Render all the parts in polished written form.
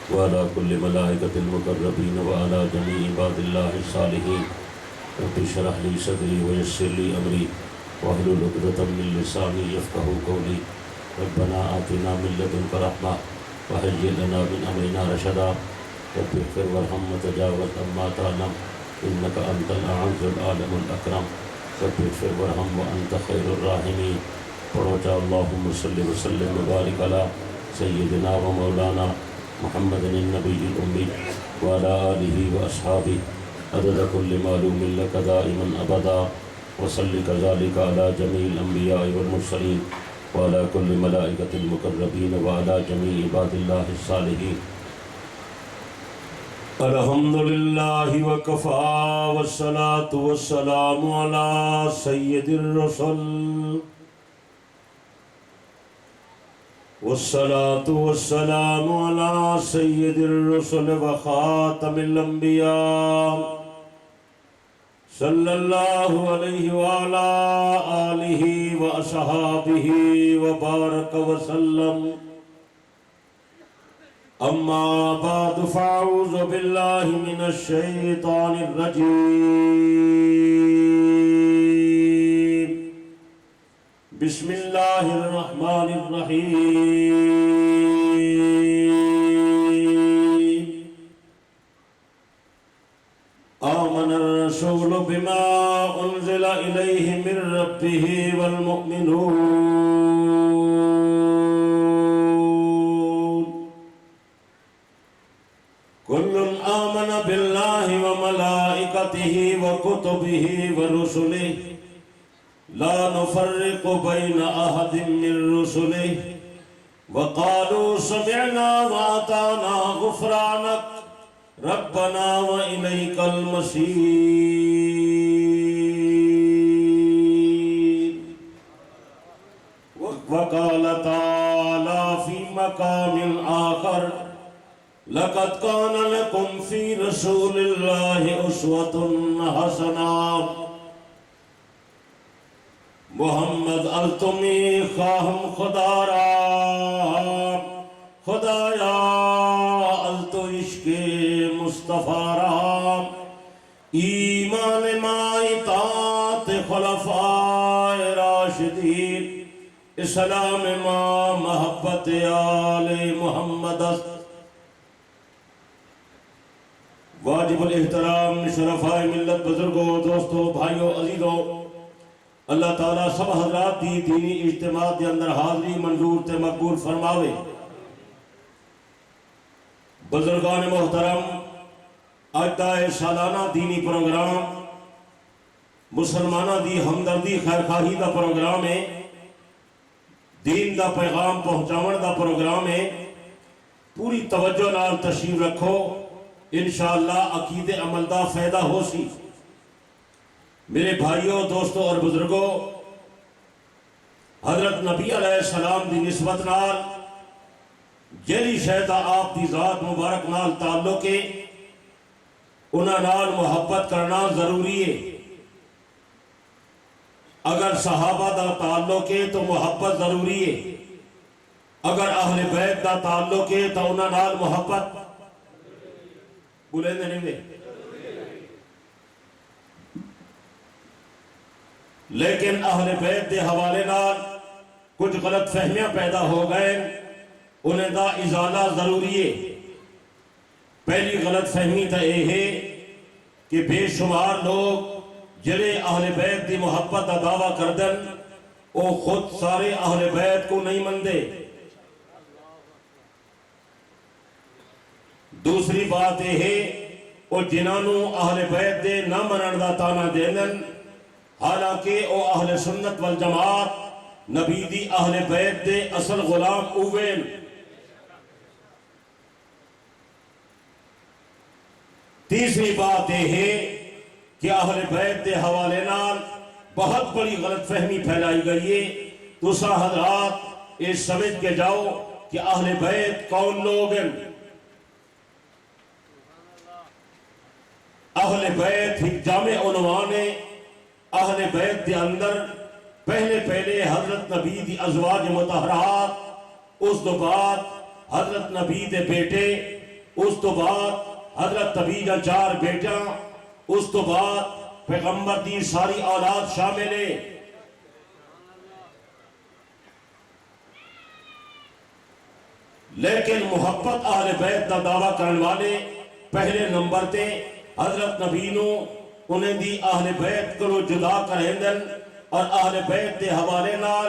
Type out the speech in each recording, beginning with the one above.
وعلى كل ملائكة المقربين وعلى جميع عباد الله الصالحين. رب اشرح لي صدري ويسر لي أمري واحلل عقدة من لساني يفقهوا قولي. ربنا آتنا من لدنك رحمة وهيئ لنا من أمرنا رشدا. رب اغفر وارحم وتجاوز عما تعلم إنك أنت الأعز العالم الأكرم. رب اغفر وارحم وأنت خير الراحمين. پڑھو چاہو اللہم صلی وسلم وبارک علی سیدنا و مولانا محمد النبی الأمی وعلى آلہ وأصحابہ عدد کل معلوم لک دائما ابدا. وصلی کذالک علی جمیع الانبیاء والمرسلین وعلى كل ملائكة المقربين وعلى جميع عباد الله الصالحين. الحمد لله وكفى والصلاة والسلام على سيد الرسل والصلاة والسلام على سيد الرسل وخاتم الأنبياء صلى الله عليه وعلى آله وأصحابه وبارك وسلم. أما بعد فأعوذ بالله من الشيطان الرجيم. بسم الله الرحمن الرحيم. آمن الرسول بما أنزل إليه من ربه والمؤمنون كل آمن بالله وملائكته وكتبه ورسله لا نفرق بين أحد من رسله وقالوا سمعنا وأطعنا غفرانك ربنا وإليك المصير. وقال تعالى في مقام آخر لقد كان لكم في رسول الله أسوة حسنة. محمد التمی خواہم خدا را خدایا التو عشق مصطفیٰ را ایمان ما اطاعت خلفاء راشدین اسلام ما محبت آل محمد. واجب الاحترام شرفاء ملت بزرگوں دوستوں بھائیوں عزیزوں، اللہ تعالیٰ سب حضرات دی دینی اجتماع دے اندر حاضری منظور تے مقبول فرماوے. بزرگان محترم، آج دا سالانہ دینی پروگرام مسلمانہ دی ہمدردی خیرخواہی دا پروگرام ہے، دین دا پیغام پہنچاون دا پروگرام ہے. پوری توجہ نال تشریف رکھو، انشاءاللہ عقید عمل دا فائدہ ہو سی. میرے بھائیوں دوستوں اور بزرگوں، حضرت نبی علیہ السلام دی نسبت نال جیلی شہدہ آپ دی ذات مبارک نال تعلق ہے، انہاں نال محبت کرنا ضروری ہے. اگر صحابہ دا تعلق ہے تو محبت ضروری ہے. اگر اہل بیت دا تعلق ہے تو انہاں نال محبت بولیں نہیں دے. لیکن اہل بیت دے حوالے نال کچھ غلط فہمیاں پیدا ہو گئے، انہیں دا ازالہ ضروری ہے. پہلی غلط فہمی تا یہ ہے کہ بے شمار لوگ جڑے اہل بیت دی محبت دا دعویٰ کردن وہ خود سارے اہل بیت کو نہیں مندے. دوسری بات یہ ہے وہ جنہوں اہل بیت دے نہ منن دا تانا دینن، حالانکہ او اہل سنت والجماعت نبی دی اہل بیت دے اصل غلام اوین. تیسری بات یہ ہے کہ اہل بیت دے حوالے نال بہت بڑی غلط فہمی پھیلائی گئی ہے. دوسرا حضرات یہ سمجھ کے جاؤ کہ اہل بیت کون لوگ ہیں. اہل بیت ایک جامع عنوان ہے. اہل بیت دے اندر پہلے حضرت نبی دی ازواج مطہرات، اس دو بعد حضرت نبی دے بیٹے اس تو بعد حضرت نبی دا 4 بیٹا، اس تو بعد پیغمبر دی ساری اولاد شامل ہے۔ لیکن محبت اہل بیت دا دعویٰ کرنے والے پہلے نمبر تے حضرت نبی نو انہیں دی اہل بیت کو جدا کریں دن اور اہل بیت دے حوالے نال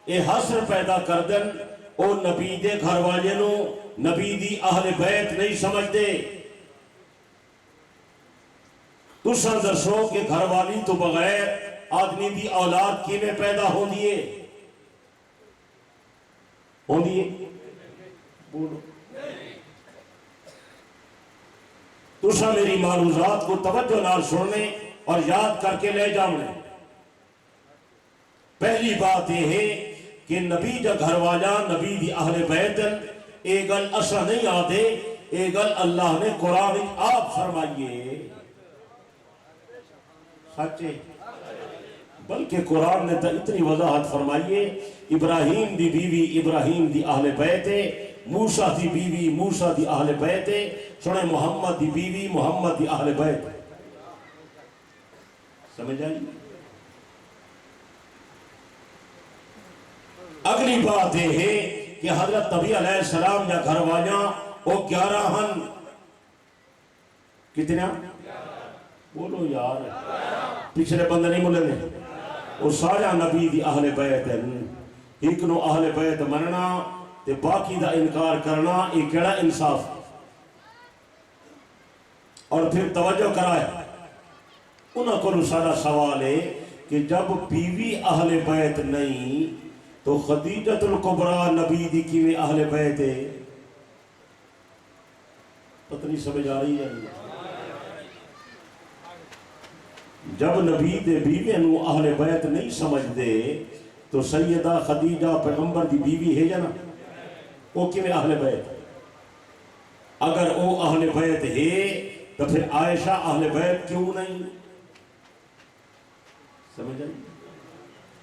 اے حسر پیدا کر دن او نبی دے گھر والے نو نبی دی اہل بیت نہیں سمجھ دے۔ تساں دسو کہ گھر والی تو بغیر آدمی دی اولاد کی میں پیدا ہو دیئے بولو۔ تساں میری معروضات کو توجہ نال سننے اور یاد کر کے لے جاؤنے۔ پہلی بات یہ ہے کہ نبی جا گھر والا نبی دی اہل بیت اے گل اسا نہیں آدھے، اے گل اللہ نے قرآن آپ فرمائیے سچے، بلکہ قرآن نے تو اتنی وضاحت فرمائیے ابراہیم دی بیوی ابراہیم دی اہل بیت ہے، موسیٰ دی بیوی موسیٰ دی اہل بیت ہے، سنے محمد دی بیوی محمد دی اہل بیت ہے۔ سمجھ آئی؟ اگلی بات یہ ہے کہ حضرت نبی علیہ السلام یا گھر والیاں وہ 11 ہن، کتنا؟ بولو یار، پچھلے بندے نہیں ملے نے، وہ سارا نبی دی اہل بیت ہیں۔ ایک نو اہل بیت مننا تے باقی دا انکار کرنا، ایک کیڑا انصاف۔ اور پھر توجہ کرائے انہاں کو سارا سوال ہے کہ جب بیوی اہل بیت نہیں تو خدیجۃ الکبریٰ نبی دی کیویں اہل بیت ہے؟ پتہ نہیں سمجھ آ رہی ہے؟ جب نبی دے بیوی نو اہل بیت نہیں سمجھ دے تو سیدہ خدیجہ پیغمبر دی بیوی ہے جانا، وہ کیویں اہل بیت؟ اگر وہ اہل بیت ہے تو پھر عائشہ اہل بیت کیوں نہیں؟ سمجھ آئی؟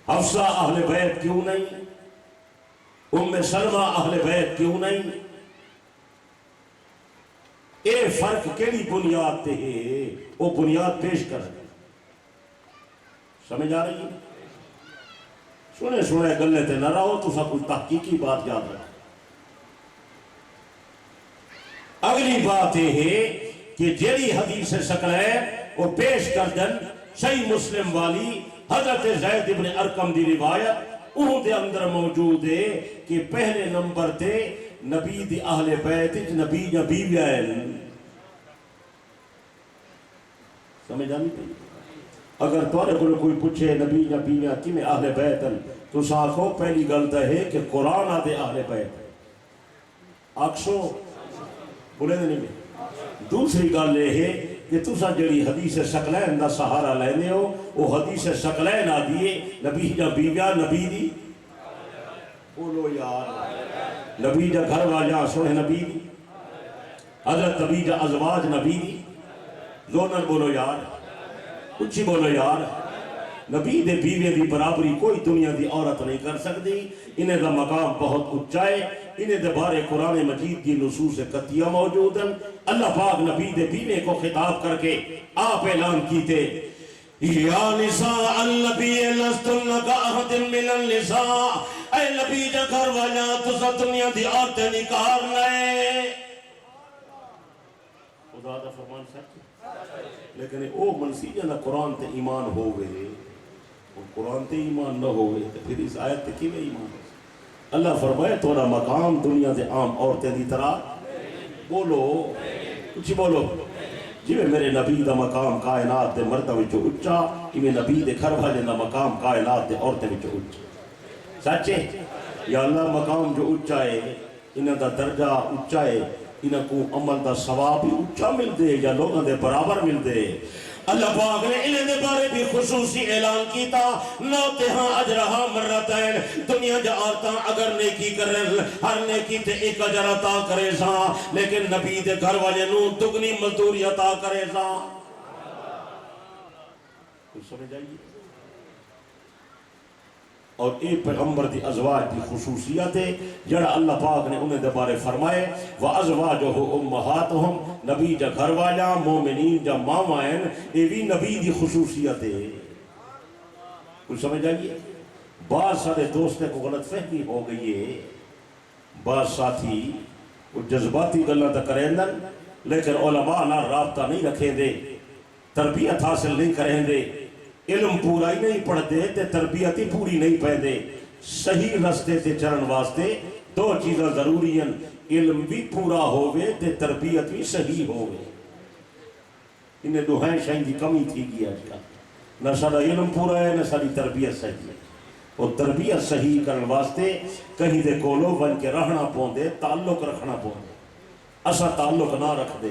حفصہ اہل بیت کیوں نہیں؟ ام سلمہ اہل بیت کیوں نہیں؟ اے فرق کیڑی بنیاد تے ہے؟ وہ بنیاد پیش کر رہے۔ سمجھ آ رہی ہے؟ سنے گلے تے نہ رہو، تو سب کچھ تحقیقی بات یاد رکھو۔ اگلی بات یہ ہے کہ جیڑی حدیث شکل ہے وہ پیش کر دن صحیح مسلم والی حضرت زید ابن ارقم دی روایت انہوں دے اندر موجود ہے کہ پہلے نمبر تے نبی دی اہل بیت نبی یا بیوی آئے۔ سمجھ آنی پہ؟ اگر توارے کوئی پوچھے نبی یا بیوی کی میں اہل بیت تو ساکھو پہلی غلطہ ہے کہ قرآن آدھے اہل بیت آکسو بولے دے نہیں میں۔ دوسری گل یہ ہے کہ تسا جڑی حدیث شکلین دا سہارا لینے ہو وہ حدیث شکلین آدھیے نبی جا بیویا نبی دی بولو یار، نبی جا گھر واجہ سوڑے نبی دی، حضرت نبی جا ازواج نبی دی، زونر بولو یار، اچھی بولو یار۔ نبی دے بیوے دی برابری کوئی دنیا دی عورت نہیں کر سکتی، انہیں دا مقام بہت اچھا ہے، انہیں دے بارے قرآن مجید کی نصوص قطعیہ موجود ہیں۔ اللہ پاک نبی دے بیوے کو خطاب کر کے آپ اعلان کیتے یا نساء النبی لستن کاحد من النساء، اے نبی جا گھر والا تسا دنیا دی عورتیں نکار لے۔ خدا دا فرمان سچ لیکن او منسی جانا قرآن تے ایمان ہوئے، قرآن تے ایمان نہ ہوئے تو پھر اس آیت تے کی میں ایمان ہوئے؟ اللہ فرمائے تورا مقام دنیا دے عام عورتیں دی طرح بولو کچھ بولو جی میرے نبی دا مقام کائنات دے مردہ وچو اچھا، میں نبی دے گھر والے دا مقام کائنات دے عورتیں وچو اچھا۔ سچے یا اللہ مقام جو اچھا ہے انہاں دا درجہ اچھا ہے، انہاں کو عمل دا ثواب بھی اچھا مل دے یا لوگوں دے برابر مل دے۔ اللہ پاک نے انہیں دے بارے بھی خصوصی اعلان کیتا نوتہاں اجرہا مرتین، دنیا جا آرتاں اگر نیکی کرن ہر نیکی تے ایک اجر عطا کرے سا، لیکن نبی دے گھر والے نو دگنی مزدوری عطا کرے سا۔ کچھ سمجھ آئیے؟ اور اے پیغمبر دی ازواج دی خصوصیت ہے جڑا اللہ پاک نے انہیں دے بارے فرمائے وَأَزْوَاجُهُ أُمَّهَاتُهُمْ نبی جا گھر والا مومنین جا مامائن اے بھی نبی دی خصوصیت ہے. کچھ سمجھ آئیے؟ بعض سارے دوستیں کو غلط فہمی ہو گئی ہے. بعض ساتھی وہ جذباتی گلہ تا کریں دن لیکن علماء نہ رابطہ نہیں رکھیں دے، تربیت حاصل نہیں کریں دے، علم پورا ہی نہیں پڑھتے تے تربیت ہی پوری نہیں پہدے. صحیح رستے تے چرن واسطے دو چیزاں ضروری ہیں، علم بھی پورا ہوئے تے تربیت بھی صحیح ہوئے. انہیں دوہائیں شاہی دی کمی تھی گیا آج کا، نہ سارا علم پورا ہے نہ ساری تربیت صحیح ہے. اور تربیت صحیح کرن واسطے کہیں دے کولو بن کے رہنا پوندے، تعلق رکھنا پوندے. اسا تعلق نہ رکھ دے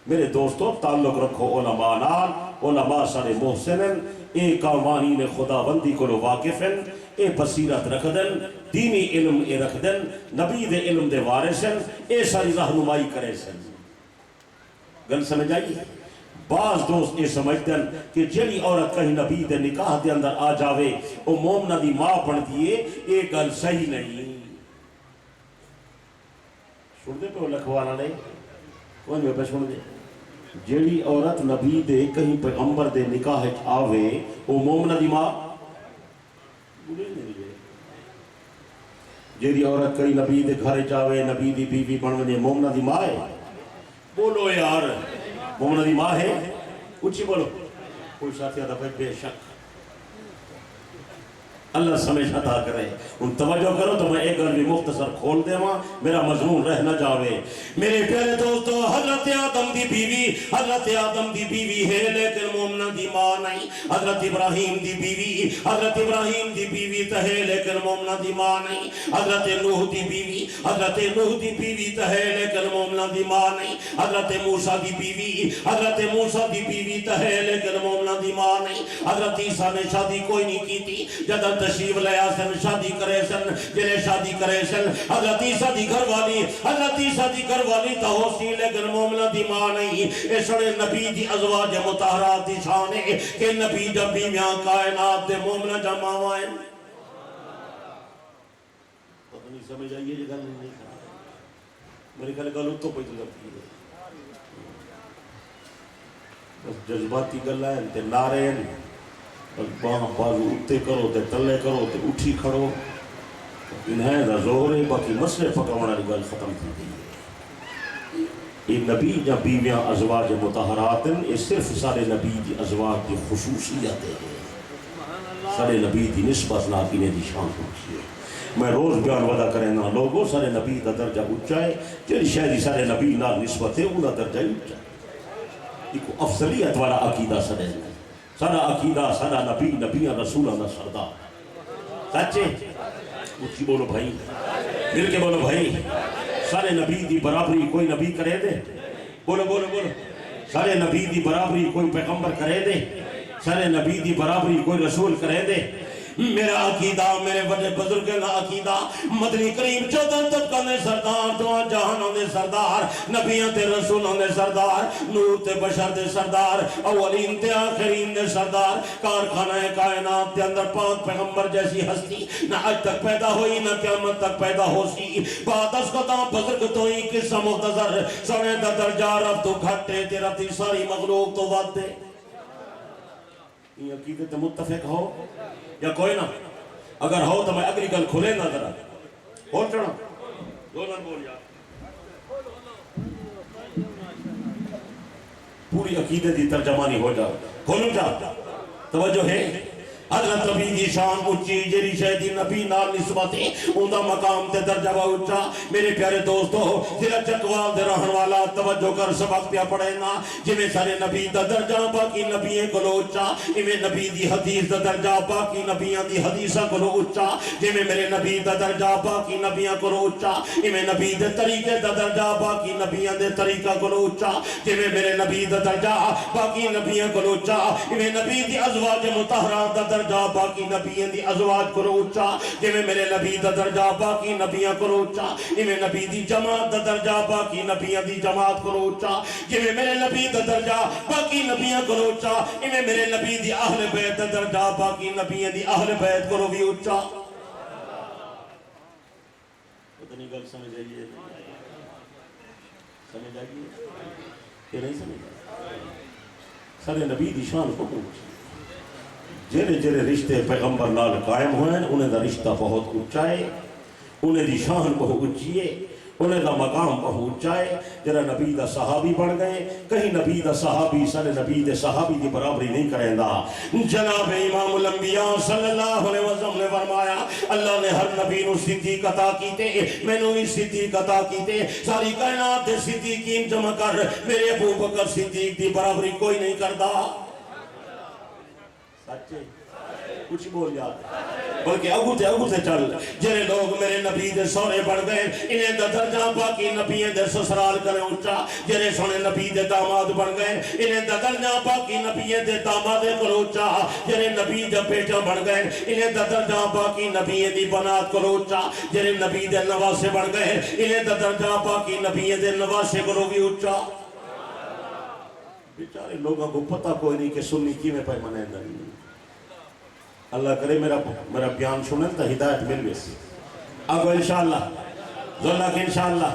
میرے دوستو، تعلق رکھو علماء نال. علماء سارے محسنن، اے قوانین خدا بندی کو واقفن، اے بصیرت رکھ دن، دینی علم اے رکھ دن، نبی دے علم دے وارثن، اے ساری رہنمائی کرے سن. گل سمجھ آئیے؟ بعض دوست یہ سمجھتے ہیں کہ جڑی عورت کہیں نبی دے نکاح دے اندر آ جاوے وہ مومنہ دی ماں بن دیئے، یہ گل صحیح نہیں. سن دے پہ وہ لکھوانا نہیں کون میں پہ سن دے. جڑی عورت نبی دے کہیں پیغمبر دے نکاح آوے وہ مومنہ دی ماں. جڑی عورت کہیں نبی دے گھر جاوے نبی دی بیوی بنونے مومنہ دی ماں ہے. بولو یار مومنہ دی ماں ہے؟ اچھی بولو. کوئی ساتھی آدھا بھائی بے شک اللہ سمجھ عطا کرے. ان توجہ کرو تو میں ایک گل بھی مختصر کھول دے ماں میرا مضمون رہ نہ جاوے. میرے پیارے دوستو، حضرت آدم دی بیوی ہے لیکن مومنہ دی ماں نہیں. حضرت ابراہیم دی بیوی تو ہے لیکن مومنہ دی ماں نہیں. حضرت نوح دی بیوی تو ہے لیکن مومنہ دی ماں نہیں. حضرت موسیٰ دی بیوی تو ہے لیکن مومنہ دی ماں نہیں. حضرت عیسیٰ نے شادی کوئی نہیں کی تھی، جدہ تشریف لیا سن شادی کرے سن، جنہیں شادی کرے سن. حضرت عیسیٰ دی گھر والی تا ہو سی لیکن مومنہ دی ماں نہیں. اس نے نبی دی ازواج مطہرات دی شان ہے کہ نبی جب بھی میاں کائنات دے مومنہ جا ماوائیں. پتہ نہیں سمجھ آئیے یہ گل نہیں کھا میرے کہلے گل تو پہ تو لگتی ہے. بس جذباتی گل ہے تے نعرے ہیں، باہاں بازو اٹھتے کرو تے تلے کرو تے اٹھی کھڑو. انہیں دا زور ہے، باقی مسئلے پکاونا دی گل ختم تھی دی ہے. یہ نبی یا بیویاں ازواج مطہراتن یہ صرف سارے نبی دی ازواج دی خصوصیت ہے. سارے نبی دی نسبت نہ کینے دی شان ہوتی ہے. میں روز بیان ودا کریں نا لوگوں سارے نبی دا درجہ اونچا ہے، جڑی شاید سارے نبی نال نسبت ہے انہاں درجہ اونچا ہے. ایک افضلیت والا عقیدہ سارے ہے. سارا عقیدہ سارا نبی نبیاں رسولہ دا سردار. سچے اچھی بولو بھائی، مل کے بولو بھائی. سارے نبی دی برابری کوئی نبی کرے دے؟ بولو بولو بولو. سارے نبی دی برابری کوئی پیغمبر کرے دے؟ سارے نبی دی برابری کوئی رسول کرے دے؟ میرا عقیدہ، میرے بڑے بزرگ کا عقیدہ، مدنی کریم 14 طبقہ نے سردار، دعا جہانوں نے سردار، نبیوں تے رسولوں نے سردار، نور تے بشر دے سردار، اولین تے آخرین دے سردار. کارخانہ کائنات دے اندر پاک پیغمبر جیسی ہستی نہ آج تک پیدا ہوئی نہ قیامت تک پیدا ہو سی. بعد اس کو تا بزرگ تو ہی قصہ مختصر سنے دا درجہ رب تو گھٹے تے رب دی ساری مخلوق تو وعد دے. یہ عقیدے تے متفق ہو یا کوئی نہ؟ اگر ہو تو میں اگلی گل کھلے نہ ذرا اور چڑھا دولن بول یار. پوری عقیدے دی ترجمانی ہو جاؤ. کھولو جا توجہ ہے. حضرت نبی دی شان اچھی جری شہدی نبی نال نسبت اندہ مقام تے درجہ اچھا. میرے پیارے دوستو ضلع چکوال دے رہن والا توجہ کر سبق پیا پڑھے نا. جویں سارے نبی دا درجہ باقی نبییں کو اچھا، ایویں نبی دی حدیث دا درجہ باقی نبیاں دی حدیثاں کو اچھا. جویں میرے نبی دا درجہ باقی نبیاں کو اچھا، ایویں نبی دے طریقے دا درجہ باقی نبیاں دے طریقہ کو اچھا. جویں میرے نبی دا درجہ باقی نبیاں کو اچھا، ایویں نبی دی ازواج مطہرات دا درجہ درجہ باقی نبیوں دی ازواج کرو اچا جویں میرے نبی دا درجہ باقی نبیاں کرو اچا ایویں نبی دی جماعت دا درجہ باقی نبیاں دی جماعت کرو اچا جویں میرے نبی دا درجہ باقی نبیاں کرو اچا ایویں میرے نبی دی اہل بیت دا درجہ باقی نبیاں دی اہل بیت کرو بھی اچا اتنی گل سمجھ آئیے سمجھ آئیے کہ نہیں سمجھ سارے نبی دی شان کو پوچھ جڑے جڑے رشتے پیغمبر نال قائم ہوئے ہیں انہیں دا رشتہ بہت اونچا ہے انہیں دی شان بہت اونچی ہے انہیں دا مقام بہت اونچا ہے جڑا نبی دا صحابی بن گئے کہیں نبی دا صحابی سارے نبی دے صحابی دی برابری نہیں کریں دا جناب امام الانبیاء صلی اللہ علیہ وسلم نے فرمایا اللہ نے ہر نبی نو صدیق عطا کیتے میں نو بھی صدیق عطا کیتے ساری کائنات دے صدیقین جمع کر میرے ابو بکر صدیق دی برابری کوئی نہیں کردا سچے کچھ بول یاد بلکہ اگو تے چل جنہیں لوگ میرے نبی دے سورے بڑھ گئے انہیں دا درجہ باقی نبی دے سسرال کرے اونچا جنہیں سونے نبی دے داماد بن گئے انہیں دا درجہ باقی نبی دے داماد کرو اونچا جنہیں نبی دے بیٹا بن گئے انہیں دا درجہ باقی نبی دی بنات کرو اونچا جنہیں نبی دے نواسے بن گئے انہیں دا درجہ باقی نبی دے نواسے کرو بھی اونچا بیچارے لوگوں کو پتہ کوئی نہیں کہ سنی کی میں پائے منہ نہیں اللہ کرے میرا بیان سنیں تو ہدایت مل گئی اب انشاءاللہ ذلہ کہ انشاءاللہ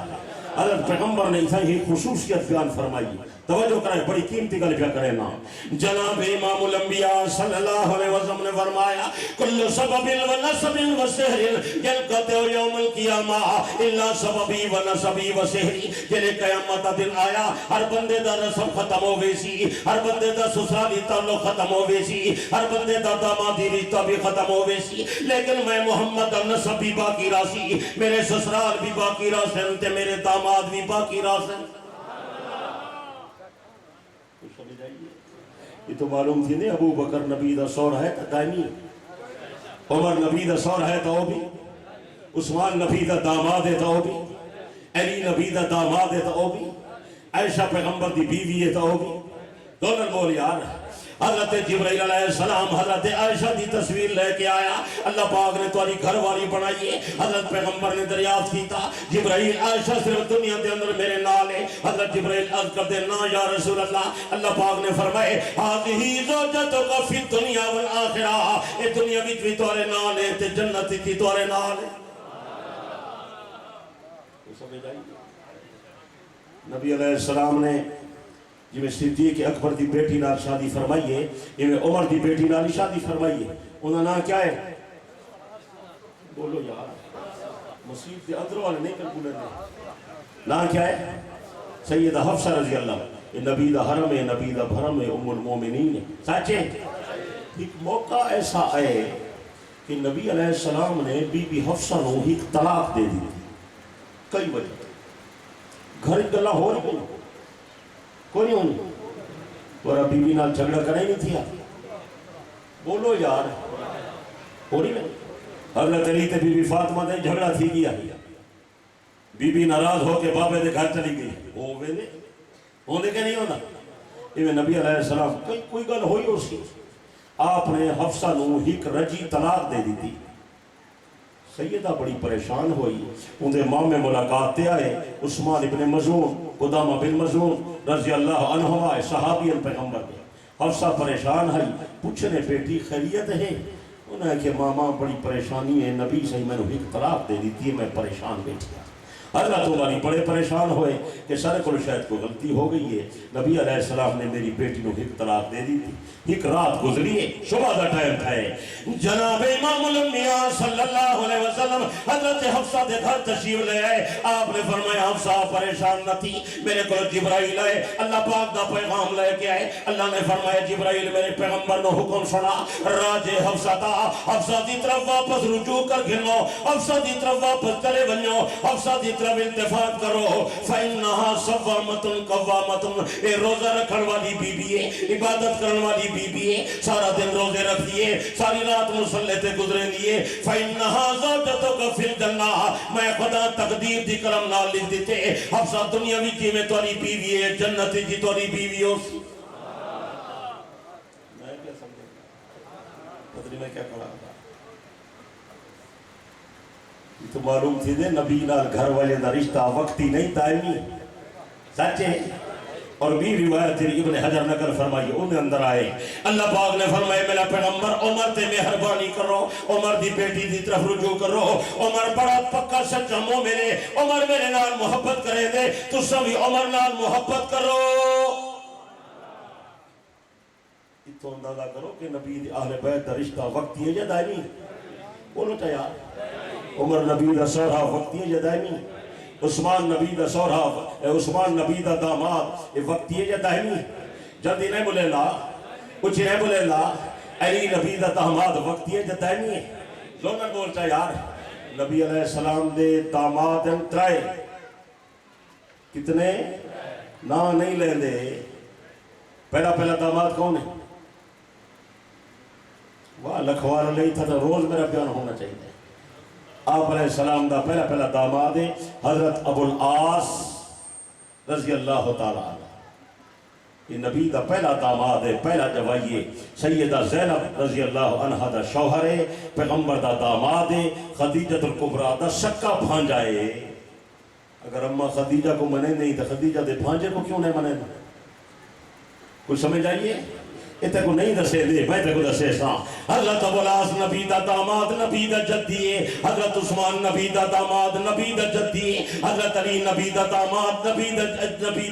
حضرت پیغمبر نے اسے ہی خصوصیت بیان فرمائی توجہ کرے بڑی قیمتی گل پیا کرے نا جناب امام الانبیاء صلی اللہ علیہ وسلم نے فرمایا کل سبب و نسب و سحر یلقطع یوم القیامہ الا سببی و نسبی و سحری جنہیں قیامت دن آیا ہر بندے دا نسب ختم ہو گئی سی ہر بندے دا سسرالی تعلق ختم ہو گئی سی ہر بندے دا دامادی رشتہ بھی ختم ہو گئی سی لیکن میں محمد نسب بھی باقی راسی میرے سسرال بھی باقی راسن تے میرے داماد بھی باقی راسن یہ تو معلوم تھی نہیں ابو بکر نبی دا سور ہے تو دائمی عمر نبی دا سور ہے تو بھی عثمان نبی دا داماد ہے تو بھی علی نبی دا داماد ہے تو بھی عائشہ پیغمبر دی بیوی ہے تو بھی دونوں بول یار حضرت جبرائیل علیہ السلام حضرت عائشہ دی تصویر لے کے آیا اللہ پاک نے تمہاری گھر والی بنائیے حضرت پیغمبر نے دریافت کیتا جبرائیل عائشہ صرف دنیا دے اندر میرے نال ہے حضرت جبرائیل عرض کر دے نا یا رسول اللہ پاک نے فرمائے ہذہ زوجتک فی الدنیا والآخرہ اے دنیا وچ بھی تمہارے نال ہے تے جنت وچ بھی تمہارے نال ہے سمجھ آئی نبی علیہ السلام نے جی صدیق اکبر دی بیٹی نال شادی فرمائیے یہ عمر دی بیٹی نال شادی فرمائیے انہوں نے کیا ہے بولو یار مسیح دے اندر والے نہیں کر بولے نا کیا ہے سیدہ حفصہ رضی اللہ یہ نبی دا حرم ہے نبی دا بھرم ہے ام المومنین ہے سچے ایک موقع ایسا آئے کہ نبی علیہ السلام نے بی بی حفصہ نو ایک طلاق دے دی کئی وجہ گھر گلا ہو رہی کوئی نہیں ہونی اور اب بی بی نال جھگڑا کرے نہیں تھیا بولو یار ہو رہی میں حضرت علی تے بی بی فاطمہ دے جھگڑا تھی گیا بی بی ناراض ہو کے بابے دے گھر چلی گئی ہوئے نے ہونے کے نہیں ہونا یہ نبی علیہ السلام کوئی گل ہوئی اس کی آپ نے حفصہ نو ہک رجی طلاق دے دی تھی سیدہ بڑی پریشان ہوئی ان دے ماں میں ملاقات تے آئے عثمان ابن مظعون قدامہ بن مظعون رضی اللہ عنہما صحابی پیغمبر کے حفصہ پریشان ہے پوچھنے بیٹی خیریت ہے انہوں نے کہ ماما بڑی پریشانی ہے نبی صحیح میں نے ایک طلاق دے دی تھی میں پریشان بیٹھی حضرت عمر بڑے پریشان ہوئے کہ سارے کو شاید کوئی غلطی ہو گئی ہے نبی علیہ السلام نے میری بیٹی کو ایک طلاق دے دی تھی ایک رات گزری ہے صبح کا ٹائم تھا جناب امام الانبیاء صلی اللہ علیہ وسلم حضرت حفصہ دے گھر تشریف لے آئے آپ نے فرمایا حفصہ پریشان نہ تھی میرے کو جبرائیل آئے اللہ پاک دا پیغام لے کے آئے اللہ نے فرمایا جبرائیل میرے پیغمبر نے حکم سنا راج حفصہ تا حفصہ دی طرف واپس رجوع کر گھنو حفصہ دی طرف واپس چلے بنو حفصہ دی طرف التفات کرو فَإِنَّهَا صَوَّامَةٌ قَوَّامَةٌ اے روزہ رکھن والی بی بی ہے عبادت کرن والی بی بی ہے سارا دن روزے رکھ دیے ساری رات مصلی تے گزرے دیے فَإِنَّهَا زَوْجَتُكَ فِي الْجَنَّةِ میں خدا تقدیر دی قلم نال لکھ دیتے حفصہ دنیا بھی کی میں توری بیوی ہے جنت جی توری بیوی ہو میں کیا سمجھے میں کیا کھڑا تھا تو معلوم تھی دے نبی نال گھر والے دا رشتہ وقتی نہیں دائمی سچے. اور بھی روایت ابن حجر نقل فرمائی انہیں اندر آئے اللہ پاک نے فرمائے میرا پیغمبر عمر تے مہربانی کرو عمر دی بیٹی دی طرف رجوع کرو عمر بڑا پکا سچا مومن ہے عمر میرے نال محبت کرے دے تو سبھی عمر نال محبت کرو. اتو اندازہ کرو کہ نبی دی اہل بیت دا رشتہ وقتی ہے یا دائمی بولو تا یار عمر نبی دا سورہ وقتی ہے یا دائمی عثمان نبی دا سورہ عثمان نبی دا داماد یہ وقتی ہے یا دائمی جلدی نہیں بولے لا کچھ نہیں بولے لا علی نبی دا داماد وقتی ہے یا دائمی ہے زونر بولتا یار نبی علیہ السلام دے داماد ترائے کتنے نا نہیں لیں دے پہلا داماد کون ہے واہ لکھوار نہیں تھا تو روز میرا بیان ہونا چاہیے. آپ علیہ السلام دا پہلا داماد ہے حضرت ابو العاص رضی اللہ تعالیٰ عنہ. یہ نبی دا پہلا داماد ہے پہلا جوائیے سیدہ زینب رضی اللہ عنہ دا شوہر ہے پیغمبر دا داماد ہے خدیجہ الکبریٰ دا شکا بھانجا ہے. اگر اماں خدیجہ کو منے نہیں تو خدیجہ دے بھانجے کو کیوں نہیں منے کچھ سمجھ آئیے اتنے کو نہیں دسے دے میں تے کو دسے ساں. حضرت ابو العاص نبی دا داماد نبی دا جدی ہے حضرت عثمان نبی دا داماد نبی دا جدی ہے حضرت علی نبی دا داماد نبی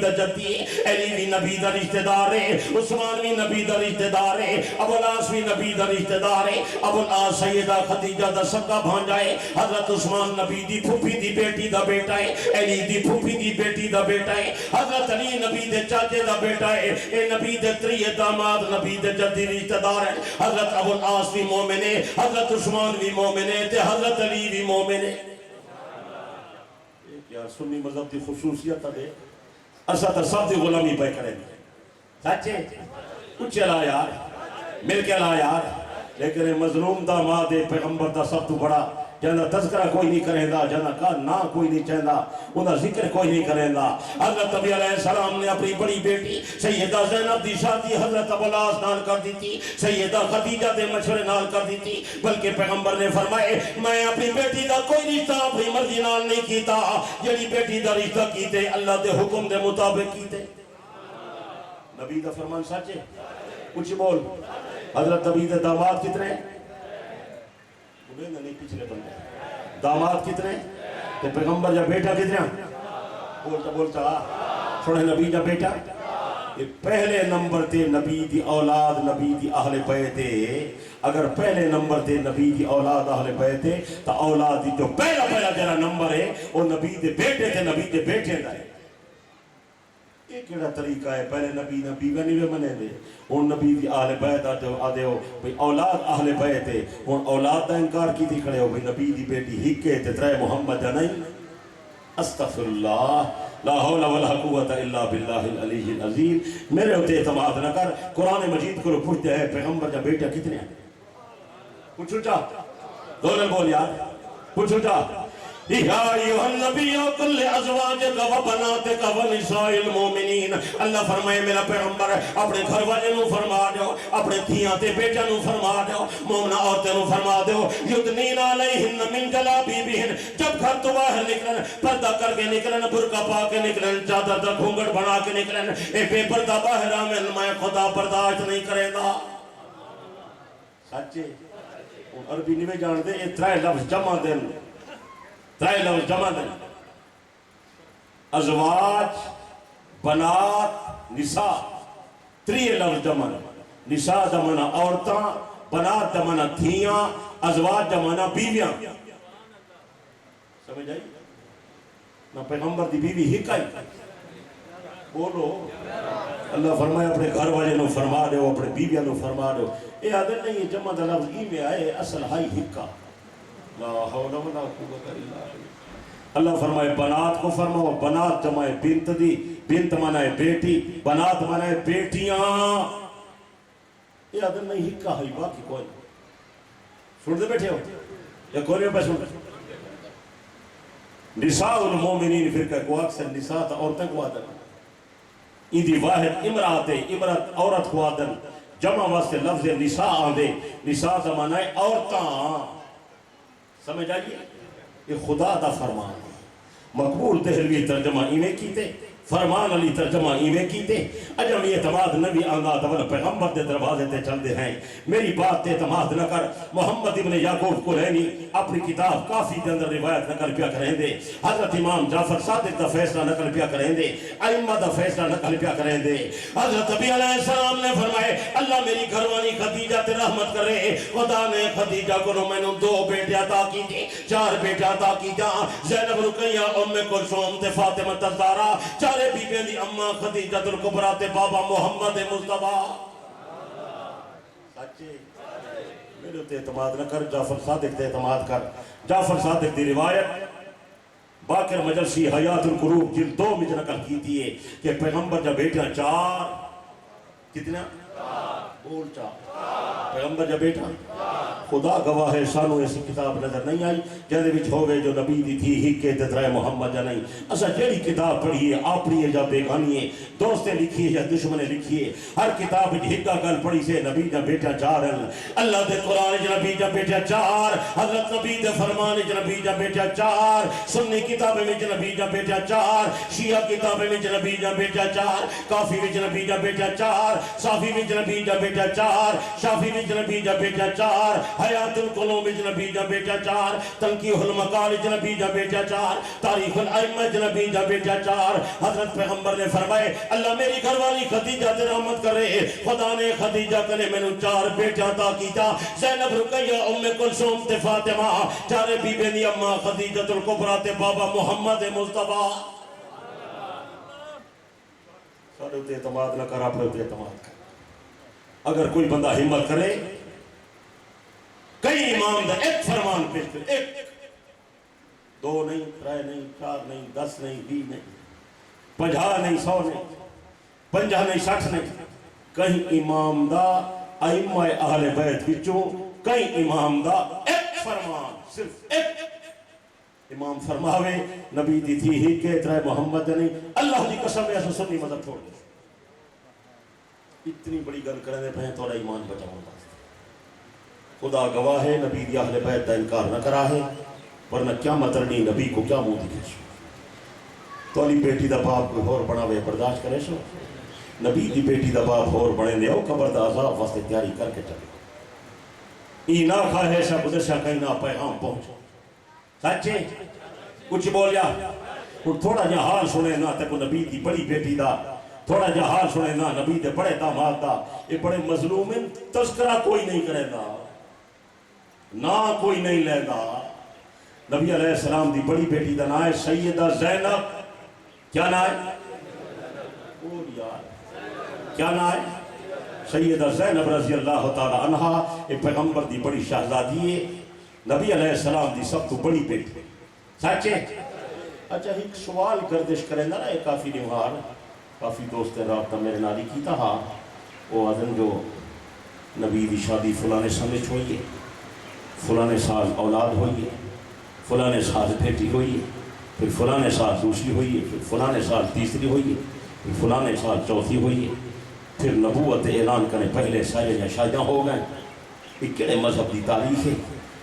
دا جدی ہے علی بھی نبی دا رشتہ دار ہے عثمان بھی نبی دا رشتہ دار ہے ابو العاص بھی نبی دا رشتہ دار ہے. ابو العاص سیدہ خدیجہ دا سکا بھانجا ہے حضرت عثمان نبی دی پھوپھی دی بیٹی دا بیٹا ہے علی دی پھوپھی دی بیٹی دا بیٹا ہے حضرت علی نبی دے چاچے دا بیٹا ہے اے نبی دے تریے داماد نبی دے جدی رشتہ دار ہے. حضرت ابو العاص بھی مومن ہے حضرت عثمان بھی مومن ہے تے حضرت علی بھی مومن ہے. کیا سنی مذہب دی خصوصیت ہے اسا تا سب دی غلامی پہ کریں گے سچے کچھ لا یار مل کے لا یار. لیکن مظلوم داماد پیغمبر دا سب تو بڑا جنہ تذکرہ کوئی نہیں کریں دا جنہ کا نا کوئی نہیں چاہتا انہا ذکر کوئی نہیں کریں دا. حضرت نبی علیہ السلام نے اپنی بڑی بیٹی سیدہ زینب دی شادی حضرت ابو العاص نال کر دی تھی سیدہ خدیجہ دے مشورے نال کر دی تھی بلکہ پیغمبر نے فرمائے میں اپنی بیٹی دا کوئی رشتہ اپنی مرضی نال نہیں کیتا جڑی بیٹی دا رشتہ کیتے اللہ دے حکم دے مطابق کیتے. نبی دا فرمان سچ ہے کچھ بول. حضرت نبی دے داماد کتنے نہیں پچھلے بندے داماد کتنے تے پیغمبر جا بیٹا کتنے بولتا سوڑے نبی جا بیٹا یہ پہلے نمبر تے نبی دی اولاد نبی دی اہل بیت اگر پہلے نمبر تے نبی دی اولاد اہل بیت تا اولاد دی جو پہلا جرا نمبر ہے وہ نبی دے بیٹے تے نبی دے بیٹے دا ہے. یہ کیڑا طریقہ ہے پہلے نبی بیوہ نہیں منے دے ان نبی دی اہل بیت آدھے ہو بھئی اولاد اہل بیت ہے ان اولاد دا انکار کی تھی کھڑے ہو بھئی نبی دی بیٹی ہکے تے ترے محمد جنائی. استغفر اللہ لا حول ولا قوت الا باللہ العلی العظیم. میرے ہوتے اعتماد نہ کر قرآن مجید کو پوچھتے ہیں پیغمبر جا بیٹا کتنے ہیں پوچھو چاہ دولے بول یار پوچھو چاہ. یا ایوہ النبی کل ازواجک و بناتک و نساء المومنین. اللہ فرمائے میرا پیغمبر اپنے گھر والے نو فرما دو اپنے دھیاں تے بیٹا نو فرما دو مومنہ عورتیں نو فرما دو یدنین علیہن من جلابیبہن جب گھر تو باہر نکلن پردہ کر کے نکلن برقع پا کے نکلن چادر تک گھونگٹ بنا کے نکلن اے بے پردہ باہر آمن میں خدا برداشت نہیں کرے گا. سچے عربی نہیں میں جان دے یہ ترائے لفظ جمع دن ترائے لفظ جمع دیں ازواج بنات نساء تریے لفظ جمع نساء جمعنا عورتاں بنات جمعنا دھیاں ازواج جمعنا بیویاں. سمجھ آئی نہ پیغمبر دی بیوی ہکائی بولو. اللہ فرمایا اپنے گھر والے نو فرما دے اپنے بیویاں نو فرما دے. اے عادت نہیں ہے جمع دا لفظ ای میں آئے اصل ہائی ہکا لا حول ولا قوت الا باللہ. اللہ فرمائے بنات کو فرماؤ بنات جمع بنت دی بنت منائے بیٹی بنات منائے بیٹیاں. یہ عادت نہیں ہکا ہے باقی کوئی سن دے بیٹھے ہو یا کوئی پہ سن. نساء المومنین فرقہ کو اکثر نساء تا عورتیں کو آدن ایدی واحد امرات عورت کو آدن جمع واسطے لفظ نساء آندے، نساء دا معنی ہے عورتاں، سمجھ آئیے؟ یہ خدا دا فرمان ہے۔ مقبول دہلوی ترجمہ ایویں کیتے، فرمان علی ترجمہ ایویں کیتے، اجم اعتماد نبی آنگا دول پیغمبر دے دروازے تے چل دے ہیں، میری بات تے اعتماد نہ کر۔ محمد ابن یعقوب کلینی اپنی کتاب کافی دے اندر روایت نقل پیا کریں دے، حضرت امام جعفر صادق دا فیصلہ نقل پیا کریں دے، ائمہ دا فیصلہ نقل پیا کریں دے۔ حضرت نبی علیہ السلام نے فرمائے اللہ میری گھروانی خدیجہ تے رحمت کرے، خدا نے خدیجہ کو میں نے 2 بیٹے عطا کی تھی، 4 بیٹے عطا کی جا، زینب رقیہ، ام کلثوم تے فاطمہ الزہرا، چارے بیویاں دی اماں خدیجہ الکبریٰ تے بابا محمد مصطفیٰ۔ سچے میرے تے اعتماد نہ کر، جعفر صادق تے اعتماد کر۔ جعفر صادق دی روایت باقر مجلسی حیات القلوب جلد 2 میں نقل کی تھی ہے کہ پیغمبر جب بیٹیاں 4، کتنا؟ بول 4 پیغمبر جب بیٹا، خدا گواہ ہے سانو ایسی کتاب نظر نہیں آئی جہاں وچ ہوئے جو نبی دی تھی ہی کے تدرائے محمد جا نہیں۔ اسا جیڑی کتاب پڑھی ہے اپنی ہے یا بیگانی ہے، دوستیں لکھی ہے یا دشمنیں لکھی ہے، ہر کتاب وچ ہکا گل پڑھی سے نبی جا بیٹا 4 ہیں، اللہ دے قرآن وچ نبی جا بیٹا 4، حضرت نبی دے فرمان وچ نبی جا بیٹا 4، سنی کتابیں وچ نبی جا بیٹا 4، شیعہ کتابیں وچ نبی جا بیٹا 4، کافی وچ نبی جا بیٹا 4، صافی وچ نبی جا بیٹا 4، شافی وچ نبی جا بیٹا 4، حیات القلوب وچ نبی جا بیٹا 4، تنقیح المقال وچ نبی جا بیٹا 4، تاریخ الائمہ وچ نبی جا بیٹا 4۔ حضرت پیغمبر نے فرمائے اللہ میری گھر والی خدیجہ تے رحمت کرے، خدا نے خدیجہ کنے میں نے 4 بیٹا عطا کیتا، زینب رقیہ، ام کلثوم تے فاطمہ، چارے بیویاں دی اماں خدیجہ الکبریٰ تے بابا محمد مصطفیٰ۔ سارے تے اعتماد نہ کر، اپنے تے اعتماد کر۔ اگر کوئی بندہ ہمت کرے کئی امام دا ایک فرمان پیش کرے، ایک 2 نہیں، 3 نہیں، 4 نہیں، 10 نہیں، 20 نہیں، 50 نہیں، 100 نہیں، 50 نہیں، 60 نہیں، کہیں امام دا ائمہ اہل بیت وچوں کئی امام دا ایک فرمان، صرف ایک امام فرماوے نبی دی تھی ہی کہ ترائے محمد نہیں، اللہ دی قسم ایسا سنی مذہب چھوڑ دے۔ اتنی بڑی گل کرنے پہ تھوڑا ایمان بچاؤں گا۔ خدا گواہ ہے نبی دی اہل بیت دا انکار نہ کرا ہے، ورنہ کیا مطرنی نبی کو کیا منہ دکھے سو۔ تو علی بیٹی دا باپ کوئی اور بناوے برداشت کرے سو، نبی دی بیٹی دا باپ اور بنے دے او قبر دا عذاب واسطے تیاری کر کے چلے۔ ای نہ کھائے سا گزشا کہیں نہ پیغام پہنچو۔ سچے کچھ بولیا تھوڑا جہاں حال سنے نہ تے کو نبی دی بڑی بیٹی دا، تھوڑا جہاں حال سنے نہ نبی دے بڑے داماد دا، یہ بڑے مظلوم ہیں، تذکرہ کوئی نہیں کرے گا، نہ کوئی نہیں لے گا۔ نبی علیہ السلام دی بڑی بیٹی دا نام ہے سیدہ زینب، کیا نام ہے؟ بول یار کیا نام ہے؟ سیدہ زینب رضی اللہ تعالی عنہ، ایک پیغمبر دی بڑی شہزادی ہے، نبی علیہ السلام دی سب تو بڑی بیٹی۔ سچے اچھا ایک سوال گردش کریں نا، ایک کافی نمہار کافی دوست رابطہ میرے نالی کیتا ہاں، وہ آدم جو نبی دی شادی فلانے سمجھ ہوئی ہے، فلانے سال اولاد ہوئی ہے، فلانے سال بیٹی ہوئی ہے، پھر فلانے سال دوسری ہوئی ہے، پھر فلانے سال تیسری ہوئی ہے، پھر فلانے سال چوتھی ہوئی ہے، پھر نبوت اعلان کرنے پہلے سارے شادیاں ہو گئے۔ یہ کہڑے مذہب دی تاریخ ہے؟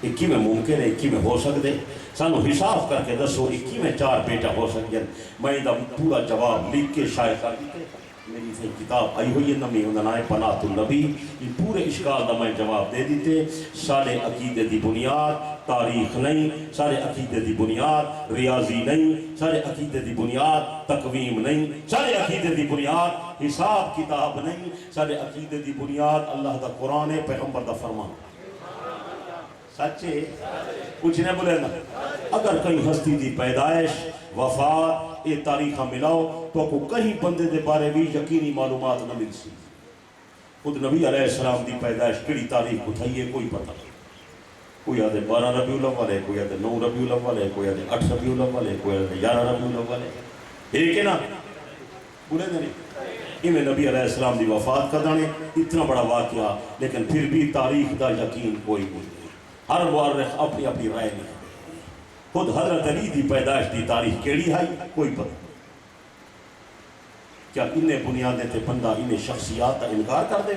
یہ کی میں ممکن ہے، کی میں ہو سکتے؟ سانو حساب کر کے دسو کی میں 4 بیٹا ہو سکتے ہیں؟ میں دا پورا جواب لکھ کے شائع کر دیتے، میری سے کتاب آئی ہوئی ہے نمی اندنائے پناۃ النبی، یہ پورے اشکال دا میں جواب دے دیتے۔ سارے عقیدے دی بنیاد تاریخ نہیں، سارے عقیدے دی بنیاد ریاضی نہیں، سارے عقیدے دی بنیاد تقویم نہیں، سارے عقیدے دی بنیاد حساب کتاب نہیں، سارے عقیدے دی بنیاد اللہ دا قرآن ہے، پیغمبر دا فرمان۔ سچے کچھ نہیں بولے نا۔ اگر کہیں ہستی دی پیدائش وفات یہ تاریخہ ملاؤ تو کو کہیں بندے دے بارے بھی یقینی معلومات نہ مل سی۔ خود نبی علیہ السلام دی پیدائش کڑی تاریخ اٹھائیے کوئی پتہ نہیں، کوئی آدھے 12 ربیع الاول ہے، کوئی آدھے 9 ربیع الاول ہے، کوئی آدھے 8 ربیع الاول ہے، کوئی آدھے 11 ربیع الاول ہے، ایک ہے نا بولے نہیں۔ میں نبی علیہ السلام دی وفات کا دانے اتنا بڑا واقعہ، لیکن پھر بھی تاریخ دا یقین کوئی نہیں، ہر مورخ اپنی اپنی رائے نہیں۔ خود حضرت علی دی پیدائش دی تاریخ کیڑی ہے کوئی پتہ نہیں۔ کیا انہیں بنیادیں تے بندہ انہیں شخصیات کا انکار کر دے؟